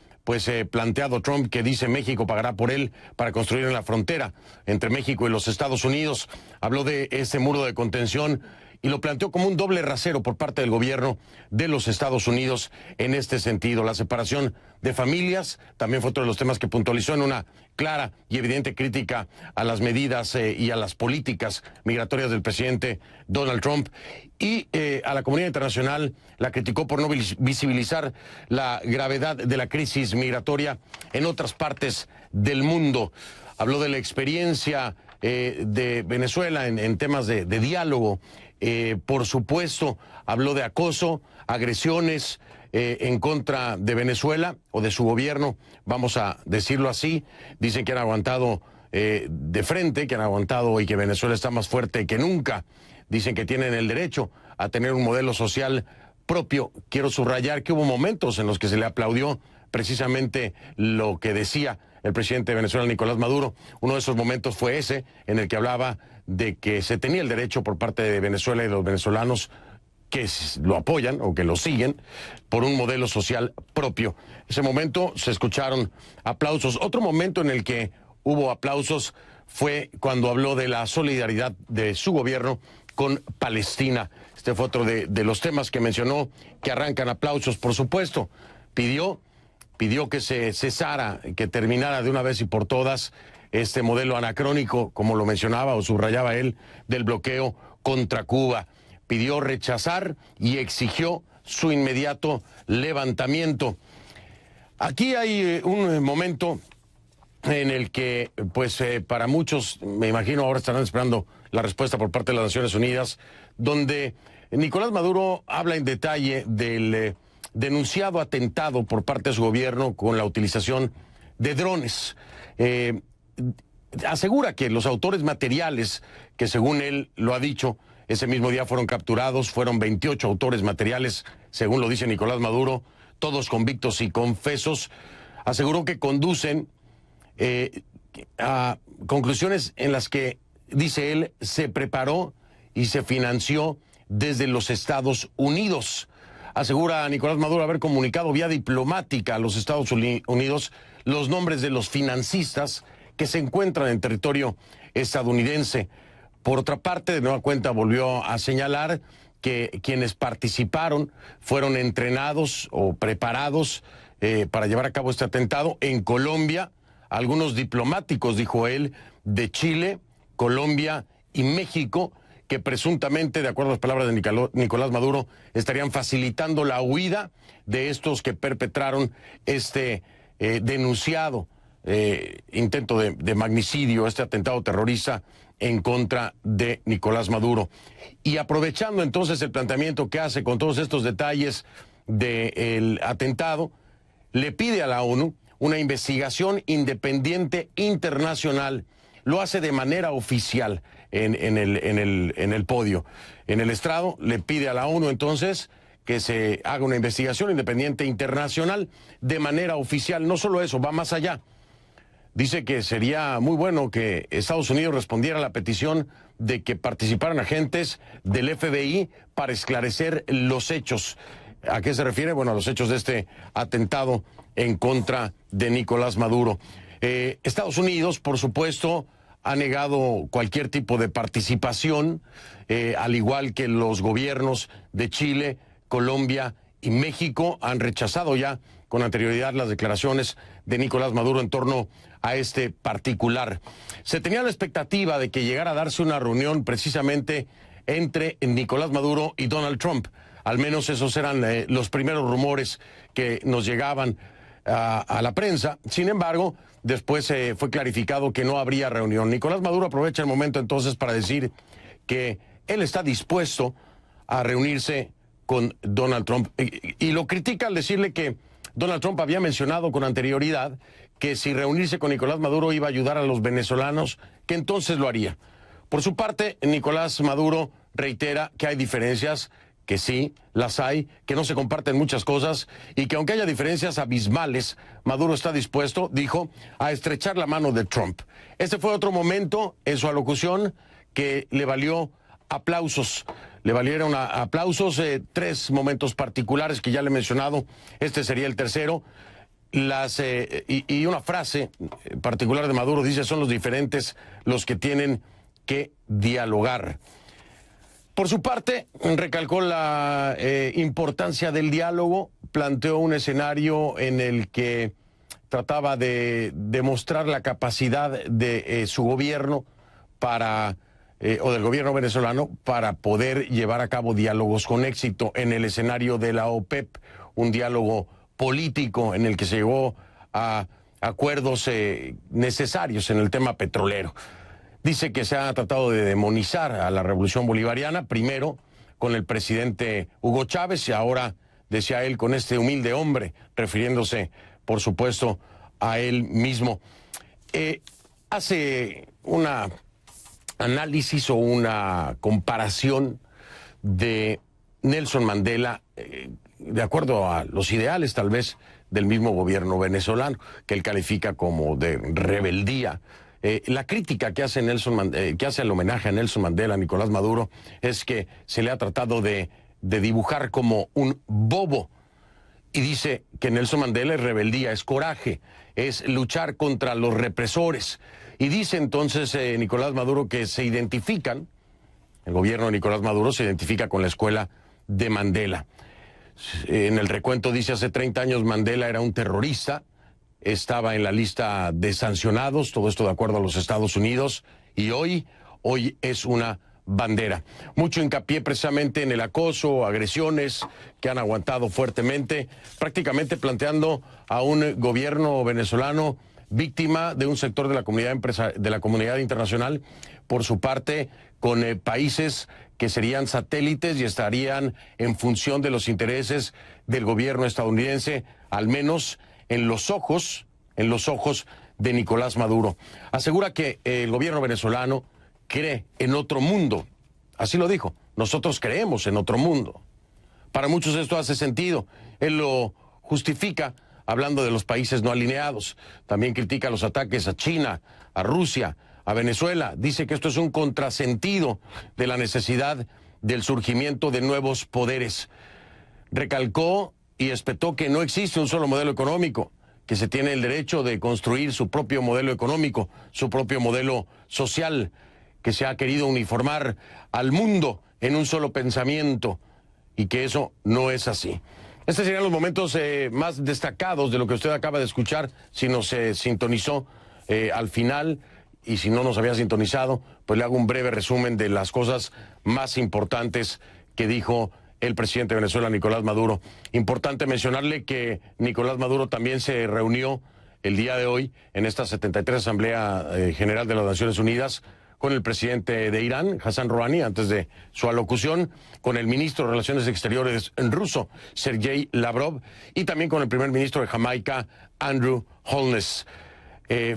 planteado Trump, que dice México pagará por él para construir en la frontera entre México y los Estados Unidos. Habló de ese muro de contención y lo planteó como un doble rasero por parte del gobierno de los Estados Unidos en este sentido. La separación de familias también fue otro de los temas que puntualizó en una clara y evidente crítica a las medidas y a las políticas migratorias del presidente Donald Trump. Y a la comunidad internacional la criticó por no visibilizar la gravedad de la crisis migratoria en otras partes del mundo. Habló de la experiencia de Venezuela en temas de diálogo. Por supuesto, habló de acoso, agresiones en contra de Venezuela o de su gobierno, vamos a decirlo así. Dicen que han aguantado de frente, que han aguantado y que Venezuela está más fuerte que nunca. Dicen que tienen el derecho a tener un modelo social propio. Quiero subrayar que hubo momentos en los que se le aplaudió precisamente lo que decía el presidente de Venezuela, Nicolás Maduro. Uno de esos momentos fue ese, en el que hablaba de que se tenía el derecho por parte de Venezuela y de los venezolanos que lo apoyan o que lo siguen por un modelo social propio. Ese momento se escucharon aplausos. Otro momento en el que hubo aplausos fue cuando habló de la solidaridad de su gobierno con Palestina. Este fue otro de los temas que mencionó que arrancan aplausos. Por supuesto, pidió que se cesara, que terminara de una vez y por todas este modelo anacrónico, como lo mencionaba o subrayaba él, del bloqueo contra Cuba. Pidió rechazar y exigió su inmediato levantamiento. Aquí hay un momento en el que, para muchos, me imagino ahora estarán esperando la respuesta por parte de las Naciones Unidas, donde Nicolás Maduro habla en detalle del denunciado atentado por parte de su gobierno con la utilización de drones. Asegura que los autores materiales, que según él lo ha dicho, ese mismo día fueron capturados, fueron 28 autores materiales, según lo dice Nicolás Maduro, todos convictos y confesos. Aseguró que conducen a conclusiones en las que, dice él, se preparó y se financió desde los Estados Unidos. Asegura Nicolás Maduro haber comunicado vía diplomática a los Estados Unidos los nombres de los financistas que se encuentran en territorio estadounidense. Por otra parte, de nueva cuenta volvió a señalar que quienes participaron fueron entrenados o preparados para llevar a cabo este atentado en Colombia. Algunos diplomáticos, dijo él, de Chile, Colombia y México, que presuntamente, de acuerdo a las palabras de Nicolás Maduro, estarían facilitando la huida de estos que perpetraron este denunciado intento de magnicidio, este atentado terrorista en contra de Nicolás Maduro. Y aprovechando entonces el planteamiento que hace con todos estos detalles del atentado, le pide a la ONU una investigación independiente internacional. Lo hace de manera oficial en el podio. En el estrado le pide a la ONU entonces que se haga una investigación independiente internacional de manera oficial. No solo eso, va más allá. Dice que sería muy bueno que Estados Unidos respondiera a la petición de que participaran agentes del FBI para esclarecer los hechos. ¿A qué se refiere? Bueno, a los hechos de este atentado en contra de Nicolás Maduro. Estados Unidos, por supuesto, ha negado cualquier tipo de participación, al igual que los gobiernos de Chile, Colombia y México han rechazado ya con anterioridad las declaraciones de Nicolás Maduro en torno a este particular. Se tenía la expectativa de que llegara a darse una reunión precisamente entre Nicolás Maduro y Donald Trump. Al menos esos eran los primeros rumores que nos llegaban a la prensa. Sin embargo, después fue clarificado que no habría reunión. Nicolás Maduro aprovecha el momento entonces para decir que él está dispuesto a reunirse con Donald Trump. Y lo critica al decirle que Donald Trump había mencionado con anterioridad que si reunirse con Nicolás Maduro iba a ayudar a los venezolanos, que entonces lo haría. Por su parte, Nicolás Maduro reitera que hay diferencias, que sí, las hay, que no se comparten muchas cosas y que aunque haya diferencias abismales, Maduro está dispuesto, dijo, a estrechar la mano de Trump. Este fue otro momento en su alocución que le valió aplausos. Le valieron aplausos, 3 momentos particulares que ya le he mencionado. Este sería el tercero. Y una frase particular de Maduro dice, son los diferentes los que tienen que dialogar. Por su parte, recalcó la importancia del diálogo, planteó un escenario en el que trataba de demostrar la capacidad de su gobierno o del gobierno venezolano para poder llevar a cabo diálogos con éxito en el escenario de la OPEP, un diálogo político en el que se llegó a acuerdos necesarios en el tema petrolero. Dice que se ha tratado de demonizar a la revolución bolivariana, primero con el presidente Hugo Chávez y ahora, decía él, con este humilde hombre, refiriéndose, por supuesto, a él mismo. Hace una análisis o una comparación de Nelson Mandela, de acuerdo a los ideales tal vez del mismo gobierno venezolano, que él califica como de rebeldía. La crítica que hace el homenaje a Nelson Mandela, a Nicolás Maduro, es que se le ha tratado de dibujar como un bobo. Y dice que Nelson Mandela es rebeldía, es coraje, es luchar contra los represores. Y dice entonces Nicolás Maduro que se identifican, el gobierno de Nicolás Maduro se identifica con la escuela de Mandela. En el recuento dice, hace 30 años Mandela era un terrorista, estaba en la lista de sancionados, todo esto de acuerdo a los Estados Unidos, y hoy es una bandera. Mucho hincapié precisamente en el acoso, agresiones que han aguantado fuertemente, prácticamente planteando a un gobierno venezolano víctima de un sector de la comunidad internacional, por su parte, con países que serían satélites y estarían en función de los intereses del gobierno estadounidense, al menos en los ojos de Nicolás Maduro. Asegura que el gobierno venezolano cree en otro mundo. Así lo dijo. Nosotros creemos en otro mundo. Para muchos esto hace sentido. Él lo justifica hablando de los países no alineados. También critica los ataques a China, a Rusia, a Venezuela. Dice que esto es un contrasentido de la necesidad del surgimiento de nuevos poderes. Recalcó y espetó que no existe un solo modelo económico, que se tiene el derecho de construir su propio modelo económico, su propio modelo social, que se ha querido uniformar al mundo en un solo pensamiento y que eso no es así. Estos serían los momentos más destacados de lo que usted acaba de escuchar, si nos sintonizó al final. y si no nos había sintonizado, pues le hago un breve resumen de las cosas más importantes que dijo el presidente de Venezuela, Nicolás Maduro. Importante mencionarle que Nicolás Maduro también se reunió el día de hoy en esta 73 Asamblea General de las Naciones Unidas con el presidente de Irán, Hassan Rouhani, antes de su alocución, con el ministro de Relaciones Exteriores ruso, Sergei Lavrov, y también con el primer ministro de Jamaica, Andrew Holness.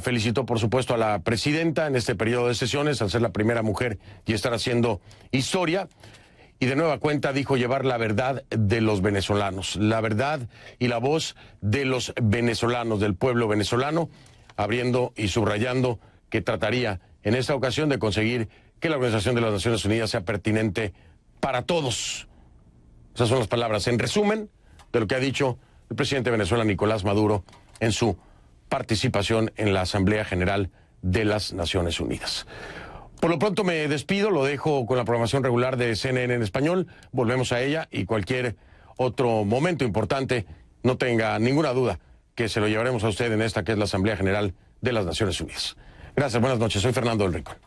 Felicitó, por supuesto, a la presidenta en este periodo de sesiones, al ser la primera mujer y estar haciendo historia. Y de nueva cuenta dijo llevar la verdad de los venezolanos, la verdad y la voz de los venezolanos, del pueblo venezolano, abriendo y subrayando que trataría en esta ocasión de conseguir que la Organización de las Naciones Unidas sea pertinente para todos. Esas son las palabras, en resumen, de lo que ha dicho el presidente de Venezuela, Nicolás Maduro, en su participación en la Asamblea General de las Naciones Unidas. Por lo pronto me despido, lo dejo con la programación regular de CNN en español, volvemos a ella y cualquier otro momento importante, no tenga ninguna duda que se lo llevaremos a usted en esta que es la Asamblea General de las Naciones Unidas. Gracias, buenas noches, soy Fernando del Rincón.